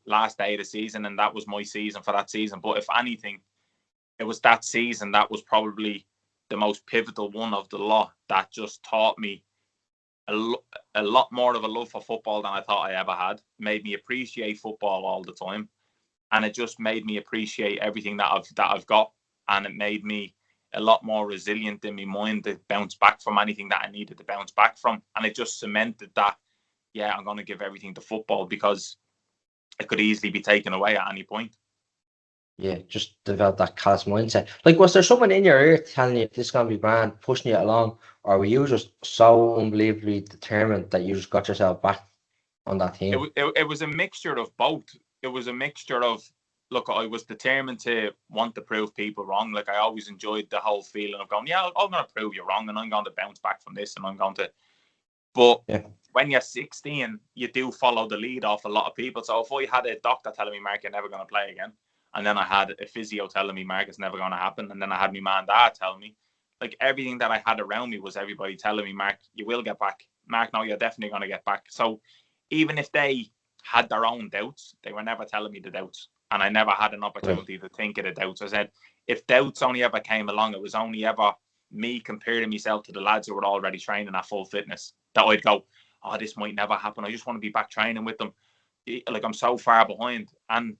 last day of the season. And that was my season for that season. But if anything, it was that season that was probably the most pivotal one of the lot, that just taught me a lot more of a love for football than I thought I ever had. Made me appreciate football all the time, and it just made me appreciate everything that I've got, and it made me a lot more resilient in my mind to bounce back from anything that I needed to bounce back from. And it just cemented that, yeah, I'm going to give everything to football, because it could easily be taken away at any point. Yeah, just develop that callous mindset. Like, was there someone in your ear telling you this is going to be grand, pushing you along, or were you just so unbelievably determined that you just got yourself back on that team? It was a mixture of both. It was a mixture of, look, I was determined to want to prove people wrong. Like, I always enjoyed the whole feeling of going, yeah, I'm going to prove you wrong, and I'm going to bounce back from this, and I'm going to. But when you're 16, you do follow the lead off a lot of people. So if I had a doctor telling me, Mark, you're never going to play again, and then I had a physio telling me, Mark, it's never going to happen, and then I had my mum and dad tell me, like, everything that I had around me was everybody telling me, Mark, you will get back. Mark, no, you're definitely going to get back. So even if they had their own doubts, they were never telling me the doubts. And I never had an opportunity to think of the doubts. I said, if doubts only ever came along, it was only ever me comparing myself to the lads who were already training at full fitness, that I'd go, oh, this might never happen. I just want to be back training with them. Like, I'm so far behind. And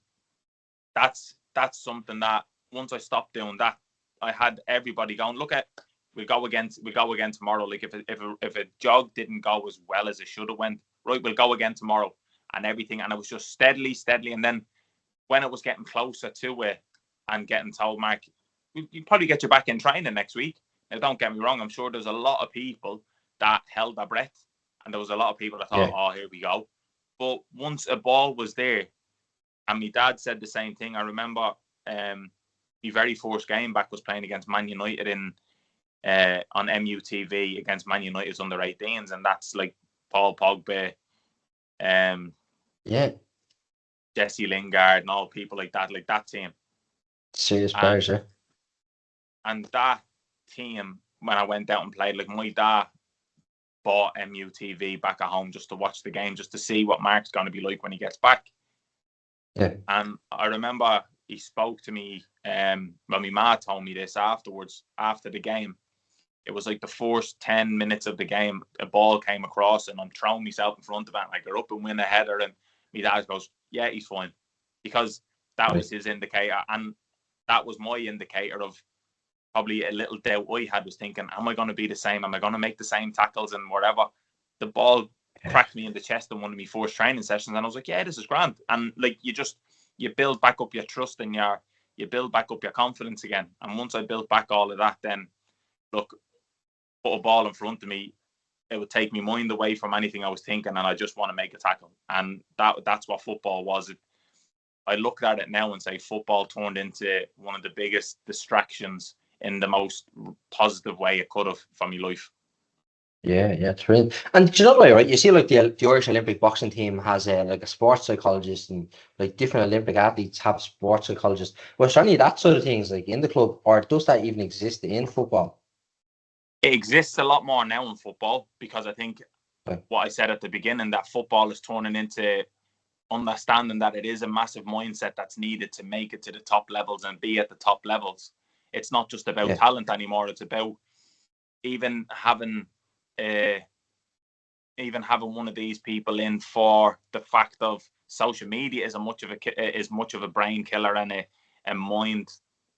that's something that once I stopped doing that, I had everybody going, look, at we go again tomorrow. Like if a jog didn't go as well as it should have went, right, we'll go again tomorrow and everything. And it was just steadily. And then when it was getting closer to it and getting told, Mark, you probably get you back in training next week. Now, don't get me wrong. I'm sure there's a lot of people that held their breath, and there was a lot of people that thought, oh, here we go. But once a ball was there, and my dad said the same thing. I remember my very first game back was playing against Man United on MUTV against Man United's under 18s, and that's like Paul Pogba, Jesse Lingard, and all people like that team. Serious players, yeah. And that team, when I went out and played, like my dad bought MUTV back at home just to watch the game, just to see what Mark's going to be like when he gets back. Yeah. And I remember he spoke to me, when my ma told me this afterwards, after the game. It was like the first 10 minutes of the game, a ball came across and I'm throwing myself in front of it and I get up and win a header, and my dad goes, yeah, he's fine. Because that was his indicator, and that was my indicator of probably a little doubt I had, was thinking, am I going to be the same? Am I going to make the same tackles and whatever? The ball cracked me in the chest in one of my first training sessions, and I was like, yeah, this is grand. And like you build back up your trust and you build back up your confidence again. And once I built back all of that, then look, put a ball in front of me, it would take my mind away from anything I was thinking, and I just want to make a tackle. And that's what football was. I look at it now and say football turned into one of the biggest distractions in the most positive way it could have for my life. Yeah, it's brilliant. And do you know what, right? You see, like the Irish Olympic boxing team has like a sports psychologist, and like different Olympic athletes have sports psychologists. Well, certainly that sort of things like in the club, or does that even exist in football? It exists a lot more now in football, because I think what I said at the beginning, that football is turning into understanding that it is a massive mindset that's needed to make it to the top levels and be at the top levels. It's not just about talent anymore. It's about even having one of these people in for the fact of social media is much of a brain killer and a mind,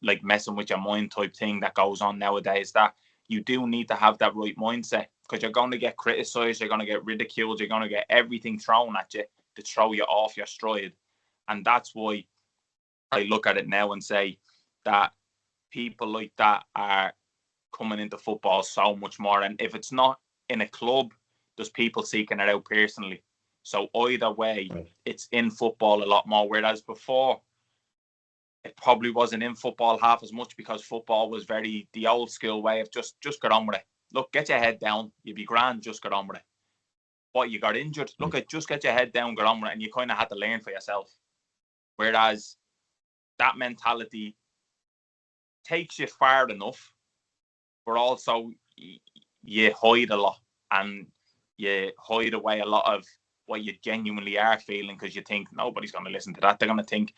like messing with your mind type thing that goes on nowadays, that you do need to have that right mindset, because you're going to get criticized, you're going to get ridiculed, you're going to get everything thrown at you to throw you off your stride. And that's why I look at it now and say that people like that are coming into football so much more. And if it's not in a club, there's people seeking it out personally. So either way, it's in football a lot more. Whereas before, it probably wasn't in football half as much, because football was very the old school way of just get on with it. Look, get your head down. You'll be grand, just get on with it. What, you got injured? Look, just get your head down, get on with it. And you kind of had to learn for yourself. Whereas that mentality takes you far enough, but also you hide a lot, and you hide away a lot of what you genuinely are feeling, because you think nobody's going to listen to that. They're going to think,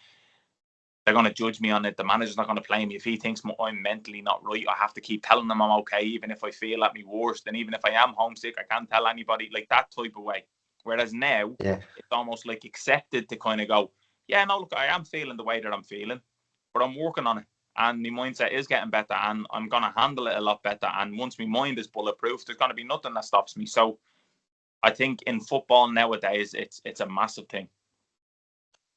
they're going to judge me on it. The manager's not going to play me. If he thinks I'm mentally not right, I have to keep telling them I'm okay, even if I feel at my worst. And even if I am homesick, I can't tell anybody, like that type of way. Whereas now, it's almost like accepted to kind of go, yeah, no, look, I am feeling the way that I'm feeling, but I'm working on it. And my mindset is getting better, and I'm going to handle it a lot better. And once my mind is bulletproof, there's going to be nothing that stops me. So I think in football nowadays, it's a massive thing.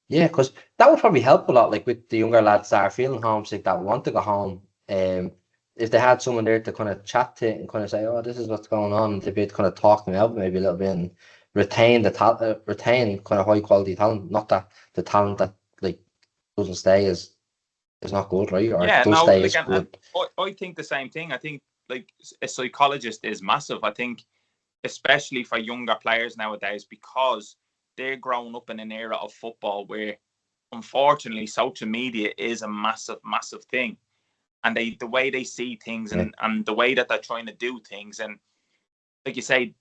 Yeah, because that would probably help a lot, like with the younger lads that are feeling homesick, that want to go home. If they had someone there to kind of chat to and kind of say, oh, this is what's going on, to be able to kind of talk them out maybe a little bit and retain retain kind of high quality talent. Not that the talent that like doesn't stay is not good, right? Or does stay is good. I think the same thing. I think like a psychologist is massive. I think especially for younger players nowadays, because they're growing up in an era of football where, unfortunately, social media is a massive, massive thing. And the way they see things and the way that they're trying to do things. And like you say,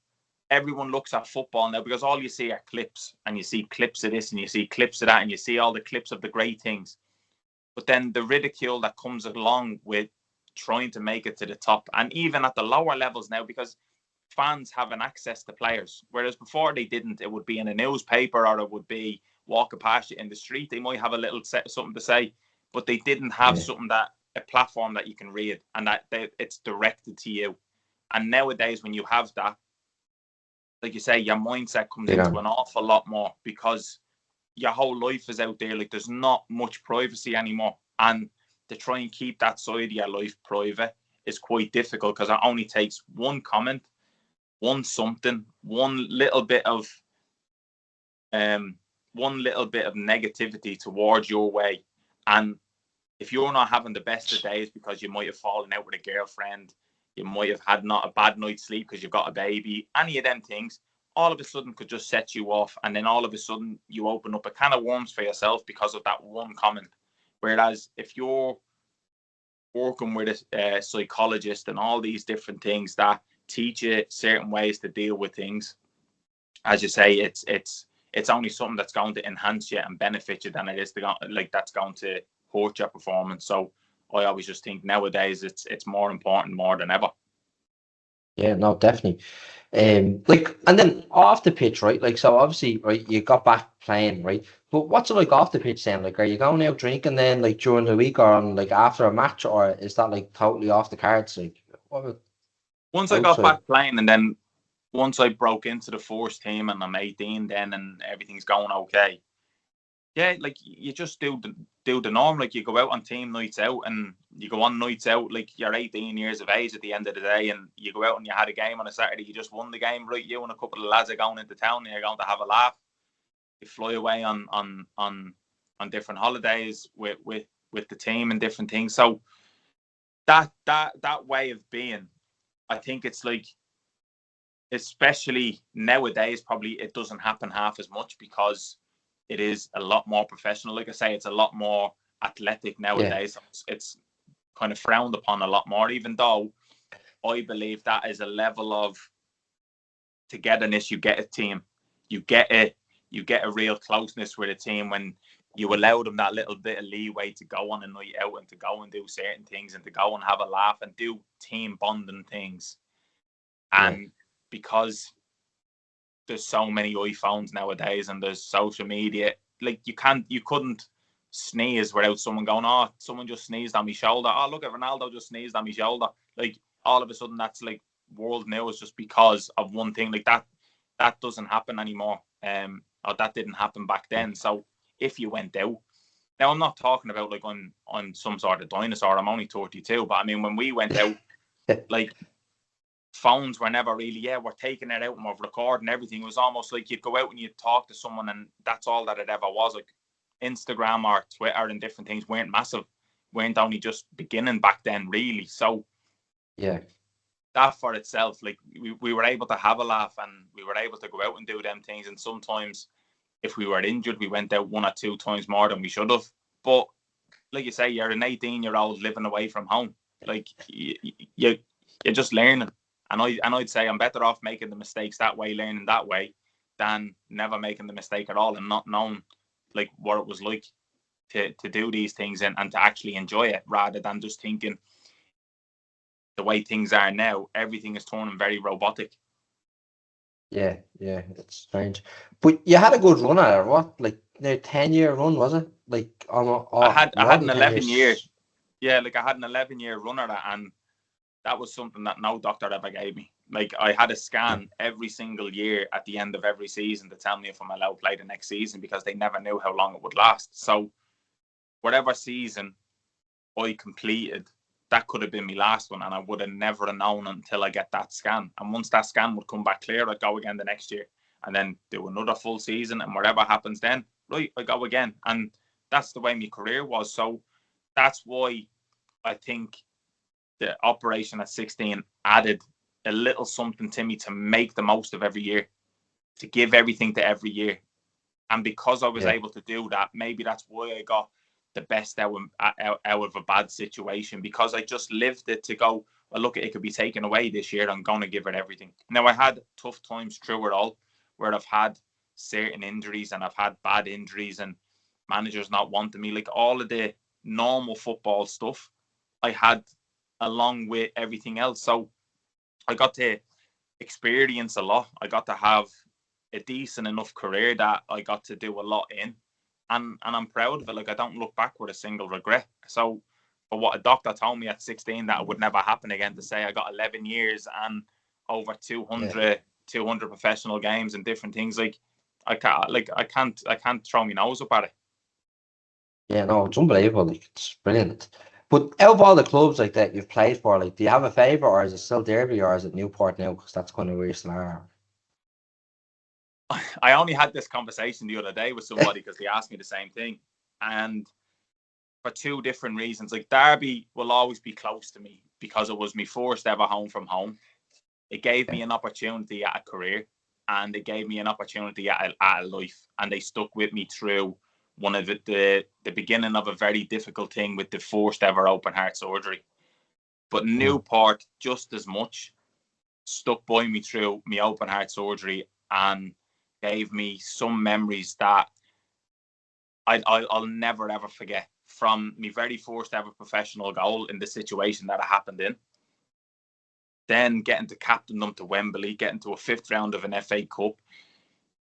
everyone looks at football now because all you see are clips, and you see clips of this and you see clips of that, and you see all the clips of the great things. But then the ridicule that comes along with trying to make it to the top, and even at the lower levels now, because fans have an access to players, whereas before they didn't. It would be in a newspaper, or it would be walking past you in the street. They might have a little something to say, but they didn't have something that a platform that you can read and that it's directed to you. And nowadays, when you have that, like you say, your mindset comes into an awful lot more because your whole life is out there. Like there's not much privacy anymore, and to try and keep that side of your life private is quite difficult because it only takes one comment, one something, one little bit of negativity towards your way. And if you're not having the best of days because you might have fallen out with a girlfriend, you might have had not a bad night's sleep because you've got a baby, any of them things, all of a sudden could just set you off. And then all of a sudden you open up a can of worms for yourself because of that one comment. Whereas if you're working with a psychologist and all these different things that teach you certain ways to deal with things, as you say, it's only something that's going to enhance you and benefit you than it is that's going to hurt your performance. So I always just think nowadays it's more important more than ever. Yeah, no, definitely. Like, and then off the pitch, right? Like, so obviously, right, you got back playing, right? But what's it like off the pitch then? Like, are you going out drinking then, like during the week or on like after a match, or is that like totally off the cards? Like, what about once I got back playing, and then once I broke into the first team and I'm 18 then and everything's going okay. Yeah, like you just do the norm. Like you go out on team nights out and you go on nights out like you're 18 years of age at the end of the day, and you go out and you had a game on a Saturday, you just won the game, right? You and a couple of lads are going into town and you're going to have a laugh. You fly away on different holidays with the team and different things. So that way of being, I think it's like, especially nowadays, probably it doesn't happen half as much because it is a lot more professional. Like I say, it's a lot more athletic nowadays. Yeah. It's kind of frowned upon a lot more, even though I believe that is a level of togetherness. You get a team, you get a real closeness with a team when you allow them that little bit of leeway to go on a night out and to go and do certain things and to go and have a laugh and do team bonding things. And because there's so many iPhones nowadays and there's social media, like you couldn't sneeze without someone going, oh, someone just sneezed on my shoulder. Oh, look at Ronaldo just sneezed on my shoulder. Like all of a sudden that's like world news just because of one thing. Like that doesn't happen anymore. Or that didn't happen back then. So if you went out, now I'm not talking about like on some sort of dinosaur, I'm only 32, but I mean when we went out, like phones were never really, we're taking it out and we're recording everything. It was almost like you'd go out and you'd talk to someone and that's all that it ever was. Like Instagram or Twitter and different things weren't massive, weren't only just beginning back then really. So that for itself, like we were able to have a laugh and we were able to go out and do them things. And sometimes if we were injured, we went out 1 or 2 times more than we should have. But like you say, you're an 18-year-old living away from home. Like you're just learning. And I'd say I'm better off making the mistakes that way, learning that way, than never making the mistake at all and not knowing like what it was like to do these things and to actually enjoy it, rather than just thinking the way things are now, everything is turning very robotic. Yeah, it's strange. But you had a good run at it, what? Like a 10-year run, was it? Like I had an 11-year. Yeah, like I had an 11-year run at it, and that was something that no doctor ever gave me. Like I had a scan every single year at the end of every season to tell me if I'm allowed to play the next season, because they never knew how long it would last. So whatever season I completed, that could have been my last one, and I would have never known until I get that scan. And once that scan would come back clear, I'd go again the next year and then do another full season, and whatever happens then, right, I go again. And that's the way my career was. So that's why I think the operation at 16 added a little something to me to make the most of every year, to give everything to every year. And because I was able to do that, maybe that's why I got the best out of a bad situation, because I just lived it to go, well, look, it could be taken away this year. I'm going to give it everything. Now, I had tough times through it all, where I've had certain injuries and I've had bad injuries and managers not wanting me, like all of the normal football stuff I had along with everything else. So I got to experience a lot. I got to have a decent enough career that I got to do a lot in, and I'm proud of it. Like I don't look back with a single regret. So But what a doctor told me at 16 that it would never happen again, to say I got 11 years and over 200 professional games and different things. Like I can't throw my nose up at it. Yeah, no, it's unbelievable. Like, it's brilliant. But out of all the clubs like that you've played for, like, do you have a favourite, or is it still Derby, or is it Newport now? Because that's kind of where you still are. I only had this conversation the other day with somebody because they asked me the same thing, and for two different reasons. Like, Derby will always be close to me because it was my first ever home from home. It gave me an opportunity at a career, and it gave me an opportunity at a life, and they stuck with me through one of the beginning of a very difficult thing with the first ever open heart surgery. But Newport just as much stuck by me through my open heart surgery and gave me some memories that I'll never ever forget, from my very first ever professional goal in the situation that it happened in. Then getting to captain them to Wembley, getting to a fifth round of an FA Cup,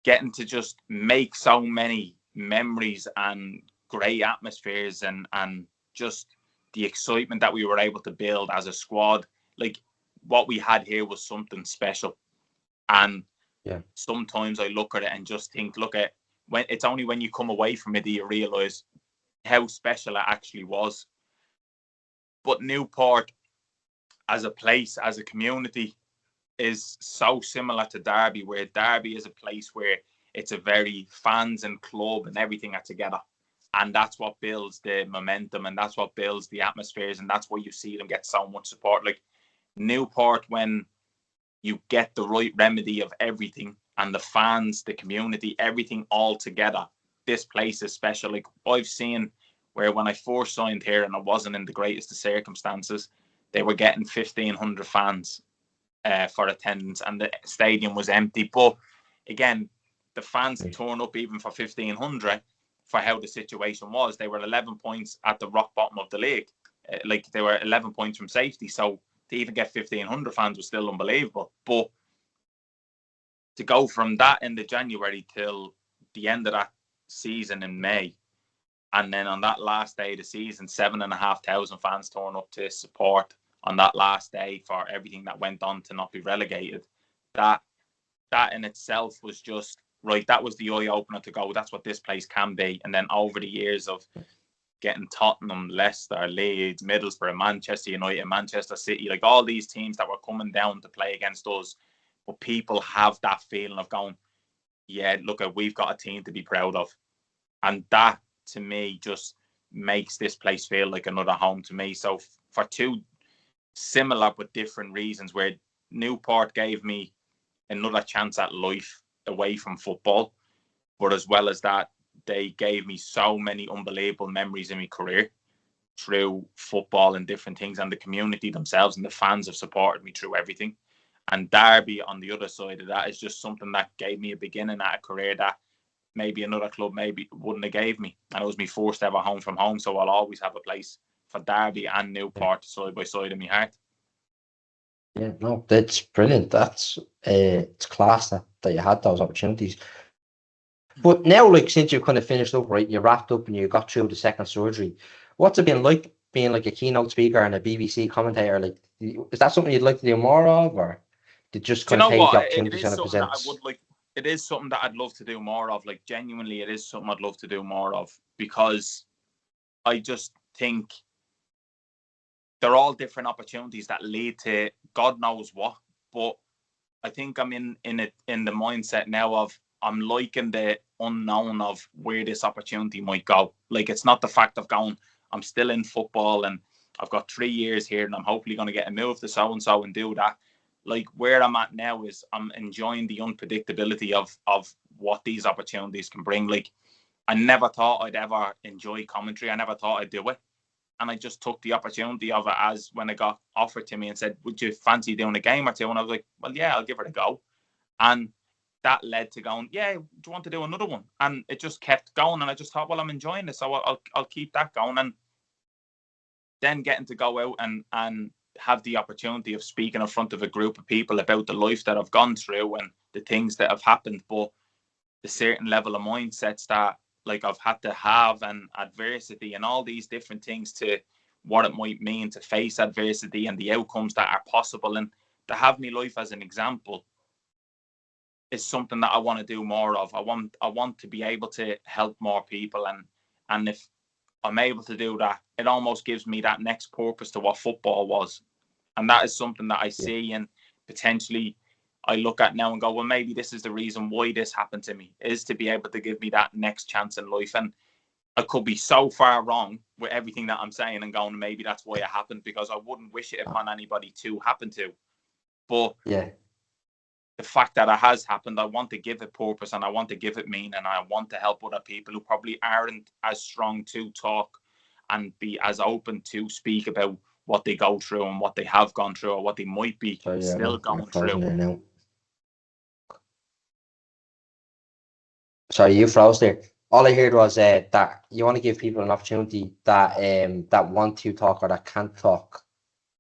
getting to just make so many memories and great atmospheres, and just the excitement that we were able to build as a squad. Like, what we had here was something special. And sometimes I look at it and just think, look at when it's only when you come away from it do you realise how special it actually was. But Newport as a place, as a community, is so similar to Derby, where Derby is a place where it's a very fans and club and everything are together. And that's what builds the momentum, and that's what builds the atmospheres, and that's why you see them get so much support. Like Newport, when you get the right remedy of everything, and the fans, the community, everything all together, this place is special. Like, I've seen where when I first signed here and I wasn't in the greatest of circumstances, they were getting 1,500 fans for attendance, and the stadium was empty. But again, the fans turn up even for 1,500 for how the situation was. They were 11 points at the rock bottom of the league. Like, they were 11 points from safety. So to even get 1,500 fans was still unbelievable. But to go from that end of January till the end of that season in May, and then on that last day of the season, 7,500 fans turn up to support on that last day for everything that went on to not be relegated. That in itself was just right. That was the eye opener to go, that's what this place can be. And then over the years of getting Tottenham, Leicester, Leeds, Middlesbrough, Manchester United, Manchester City, like all these teams that were coming down to play against us, but people have that feeling of going, yeah, look, we've got a team to be proud of. And that, to me, just makes this place feel like another home to me. So for two similar but different reasons, where Newport gave me another chance at life away from football, but as well as that, they gave me so many unbelievable memories in my career through football and different things, and the community themselves and the fans have supported me through everything. And Derby, on the other side of that, is just something that gave me a beginning at a career that maybe another club maybe wouldn't have gave me. And it was my first ever home from home, so I'll always have a place for Derby and Newport side by side in my heart. Yeah, no, that's brilliant. That's it's class that you had those opportunities. But now, like, since you've kind of finished up, right, you wrapped up and you got through the second surgery, what's it been like being like a keynote speaker and a BBC commentator? Like, is that something you'd like to do more of, or did you just kind of take the opportunities when it presents? It is something that I'd love to do more of. Like, genuinely, it is something I'd love to do more of, because I just think they're all different opportunities that lead to God knows what. But I think I'm in the mindset now of I'm liking the unknown of where this opportunity might go. Like, it's not the fact of going, I'm still in football and I've got 3 years here and I'm hopefully going to get a move to so-and-so and do that. Like, where I'm at now is I'm enjoying the unpredictability of what these opportunities can bring. Like, I never thought I'd ever enjoy commentary. I never thought I'd do it. And I just took the opportunity of it as when it got offered to me and said, would you fancy doing a game or two? And I was like, well, yeah, I'll give it a go. And that led to going, yeah, do you want to do another one? And it just kept going. And I just thought, well, I'm enjoying this, so I'll keep that going. And then getting to go out and have the opportunity of speaking in front of a group of people about the life that I've gone through and the things that have happened, but the certain level of mindsets that, like, I've had to have, and adversity and all these different things to what it might mean to face adversity and the outcomes that are possible. And to have my life as an example is something that I want to do more of. I want to be able to help more people, and if I'm able to do that, it almost gives me that next purpose to what football was. And that is something that I see and potentially I look at now and go, well, maybe this is the reason why this happened to me, is to be able to give me that next chance in life. And I could be so far wrong with everything that I'm saying and going, maybe that's why it happened, because I wouldn't wish it upon anybody to happen to. But Yeah. the fact that it has happened, I want to give it purpose and I want to give it meaning, and I want to help other people who probably aren't as strong to talk and be as open to speak about what they go through and what they have gone through or what they might be still going through. Now. Sorry, you froze there. All I heard was that you want to give people an opportunity that that want to talk or that can't talk.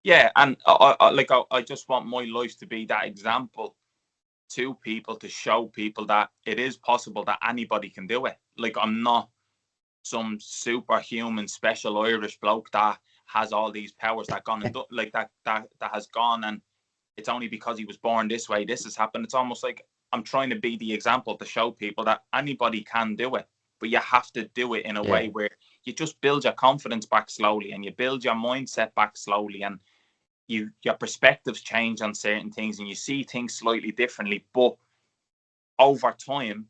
Yeah, and I just want my life to be that example to people, to show people that it is possible, that anybody can do it. Like, I'm not some superhuman special Irish bloke that has all these powers that gone and like that has gone, and it's only because he was born this way this has happened. It's almost like I'm trying to be the example to show people that anybody can do it, but you have to do it in a way where you just build your confidence back slowly and you build your mindset back slowly, and your perspectives change on certain things and you see things slightly differently. But over time,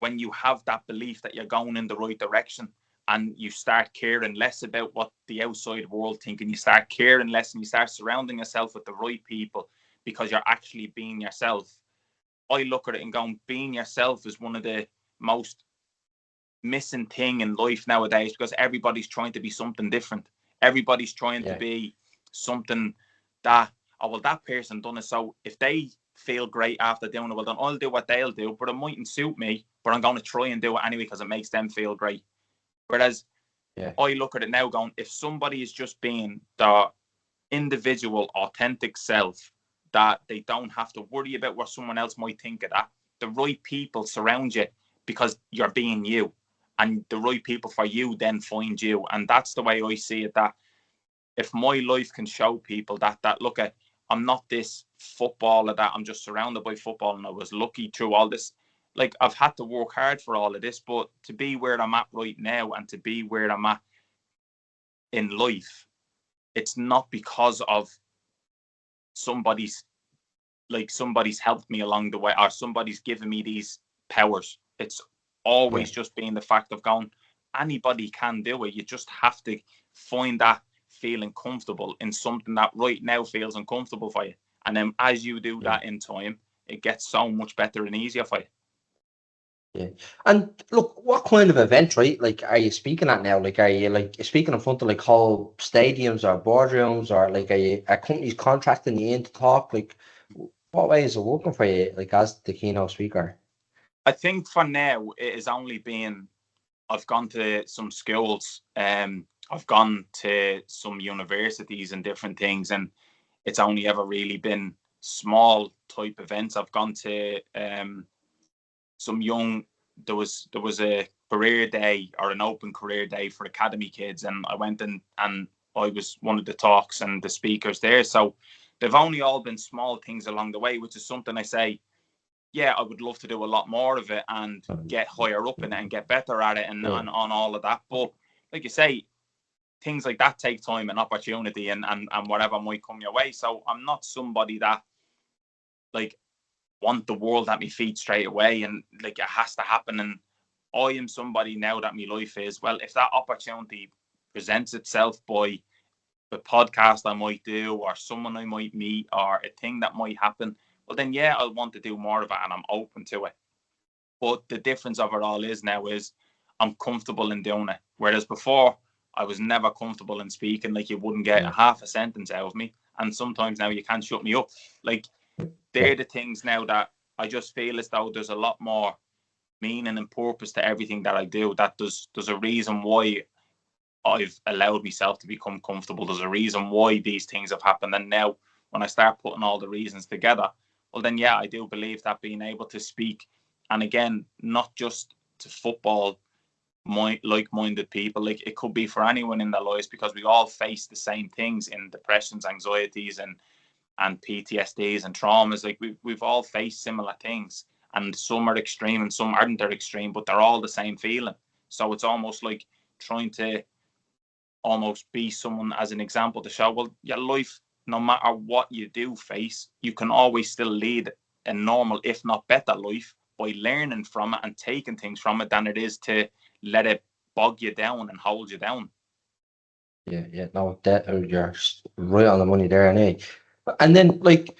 when you have that belief that you're going in the right direction and you start caring less about what the outside world think, and you start caring less and you start surrounding yourself with the right people because you're actually being yourself. I look at it and going, being yourself is one of the most missing thing in life nowadays, because everybody's trying to be something different. Everybody's trying to be something that, oh, well, that person done it, so if they feel great after doing it, well, then I'll do what they'll do, but it mightn't suit me, but I'm going to try and do it anyway because it makes them feel great. Whereas I look at it now going, if somebody is just being the individual, authentic self, that they don't have to worry about what someone else might think of that, the right people surround you because you're being you, and the right people for you then find you. And that's the way I see it, that if my life can show people that look at, I'm not this footballer that I'm just surrounded by football and I was lucky through all this. Like, I've had to work hard for all of this, but to be where I'm at right now and to be where I'm at in life, it's not because of somebody's helped me along the way or somebody's given me these powers. It's always just been the fact of going, anybody can do it. You just have to find that feeling comfortable in something that right now feels uncomfortable for you. And then as you do that in time, it gets so much better and easier for you. Yeah. And look, what kind of event, right? Like, are you speaking at now? Like, are you like speaking in front of like whole stadiums or boardrooms, or like are companies contracting you in to talk? Like, what way is it working for you, like as the keynote speaker? I think for now it has only been, I've gone to some schools, I've gone to some universities and different things, and it's only ever really been small type events. I've gone to some young, there was a career day or an open career day for academy kids, and I went and I was one of the talks and the speakers there. So they've only all been small things along the way, which is something I say, yeah, I would love to do a lot more of it and get higher up in it and get better at it and on all of that. But like you say, things like that take time and opportunity and whatever might come your way. So I'm not somebody that like want the world at my feet straight away and like it has to happen. And I am somebody now that my life is, well, if that opportunity presents itself by a podcast I might do or someone I might meet or a thing that might happen, well then yeah, I'll want to do more of it and I'm open to it. But the difference of it all is now is I'm comfortable in doing it. Whereas before I was never comfortable in speaking, like you wouldn't get half a sentence out of me. And sometimes now you can't shut me up. Like they're the things now that I just feel as though there's a lot more meaning and purpose to everything that I do. That there's a reason why I've allowed myself to become comfortable. There's a reason why these things have happened. And now when I start putting all the reasons together, well then yeah, I do believe that being able to speak, and again, not just to football like-minded people. Like, it could be for anyone in their lives, because we all face the same things in depressions, anxieties, and PTSDs and traumas. Like, we've all faced similar things, and some are extreme and some aren't that extreme, but they're all the same feeling. So it's almost like trying to almost be someone as an example to show, well, your life, no matter what you do face, you can always still lead a normal, if not better life, by learning from it and taking things from it, than it is to let it bog you down and hold you down. Yeah, no, that you're right on the money there, anyway. And then, like,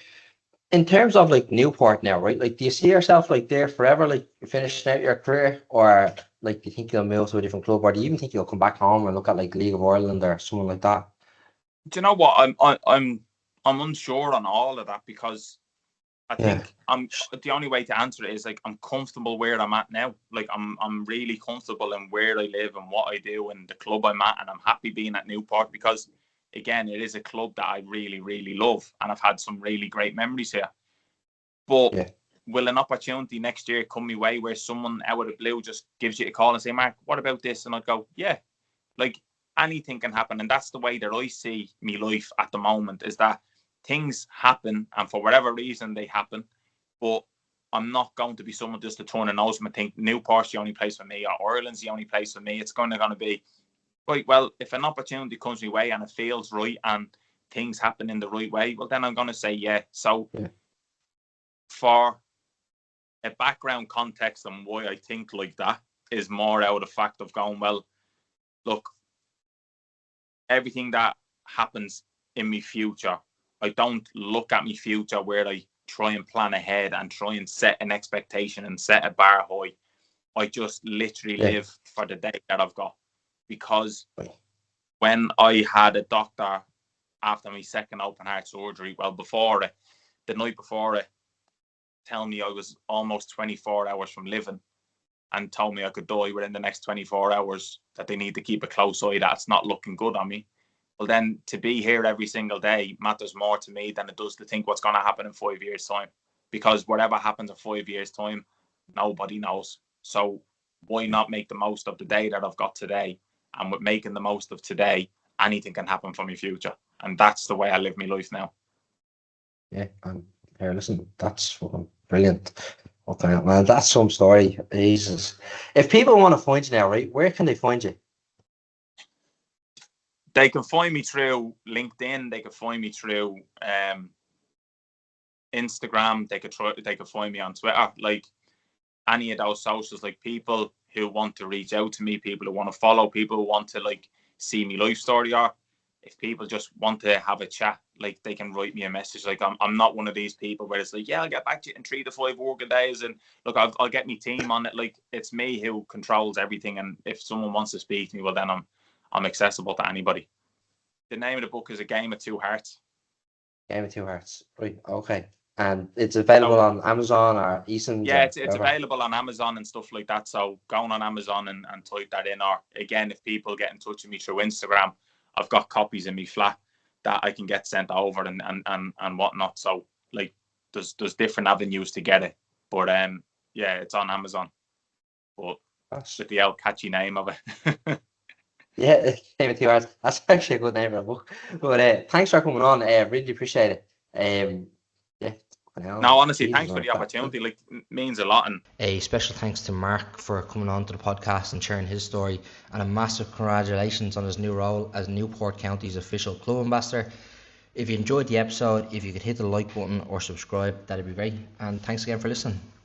in terms of like Newport now, right? Like, do you see yourself like there forever, like finishing out your career, or like do you think you'll move to a different club, or do you even think you'll come back home and look at like League of Ireland or someone like that? Do you know what? I'm unsure on all of that, because I think the only way to answer it is, like, I'm comfortable where I'm at now. Like, I'm really comfortable in where I live and what I do and the club I'm at, and I'm happy being at Newport, because again, it is a club that I really, really love, and I've had some really great memories here. But will an opportunity next year come my way where someone out of the blue just gives you a call and say, Mark, what about this? And I'd go, yeah. Like, anything can happen. And that's the way that I see my life at the moment, is that things happen, and for whatever reason they happen, but I'm not going to be someone just to turn a nose and think Newport's the only place for me, or Ireland's the only place for me. It's going to be, right, well, if an opportunity comes my way and it feels right and things happen in the right way, well, then I'm going to say yeah. So for a background context on why I think like that is more out of the fact of going, well, look, everything that happens in my future, I don't look at my future where I try and plan ahead and try and set an expectation and set a bar high. I just literally live for the day that I've got. Because when I had a doctor after my second open heart surgery, well, before it, the night before it, telling me I was almost 24 hours from living, and told me I could die within the next 24 hours, that they need to keep a close eye, that's not looking good on me. Well, then to be here every single day matters more to me than it does to think what's going to happen in 5 years' time. Because whatever happens in 5 years' time, nobody knows. So why not make the most of the day that I've got today? And with making the most of today, anything can happen for my future. And that's the way I live my life now. Yeah, here, listen, that's brilliant. Okay, man, that's some story. Jesus. If people want to find you now, right, where can they find you? They can find me through LinkedIn. They can find me through Instagram. They could find me on Twitter. Like, any of those socials. Like, people who want to reach out to me, people who want to follow, people who want to like see me life story, or if people just want to have a chat, like, they can write me a message. Like, I'm not one of these people where it's like, yeah, I'll get back to you in 3 to 5 working days, and look, I'll get my team on it. Like, it's me who controls everything, and if someone wants to speak to me, well, then I'm accessible to anybody. The name of the book is A Game of Two Hearts. Game of Two Hearts. Right, okay. And it's available on Amazon or Eason's? Yeah, it's available on Amazon and stuff like that. So go on Amazon and type that in. Or again, if people get in touch with me through Instagram, I've got copies in my flat that I can get sent over and whatnot. So, like, there's different avenues to get it. But yeah, it's on Amazon. But with the old catchy name of it. Yeah, Game of Two Hearts. That's actually a good name for a book. But thanks for coming on. Really appreciate it. Yeah. No, honestly, thanks for the opportunity. Like, it means a lot. And a special thanks to Mark for coming on to the podcast and sharing his story, and a massive congratulations on his new role as Newport County's official club ambassador. If you enjoyed the episode, if you could hit the like button or subscribe, that'd be great. And thanks again for listening.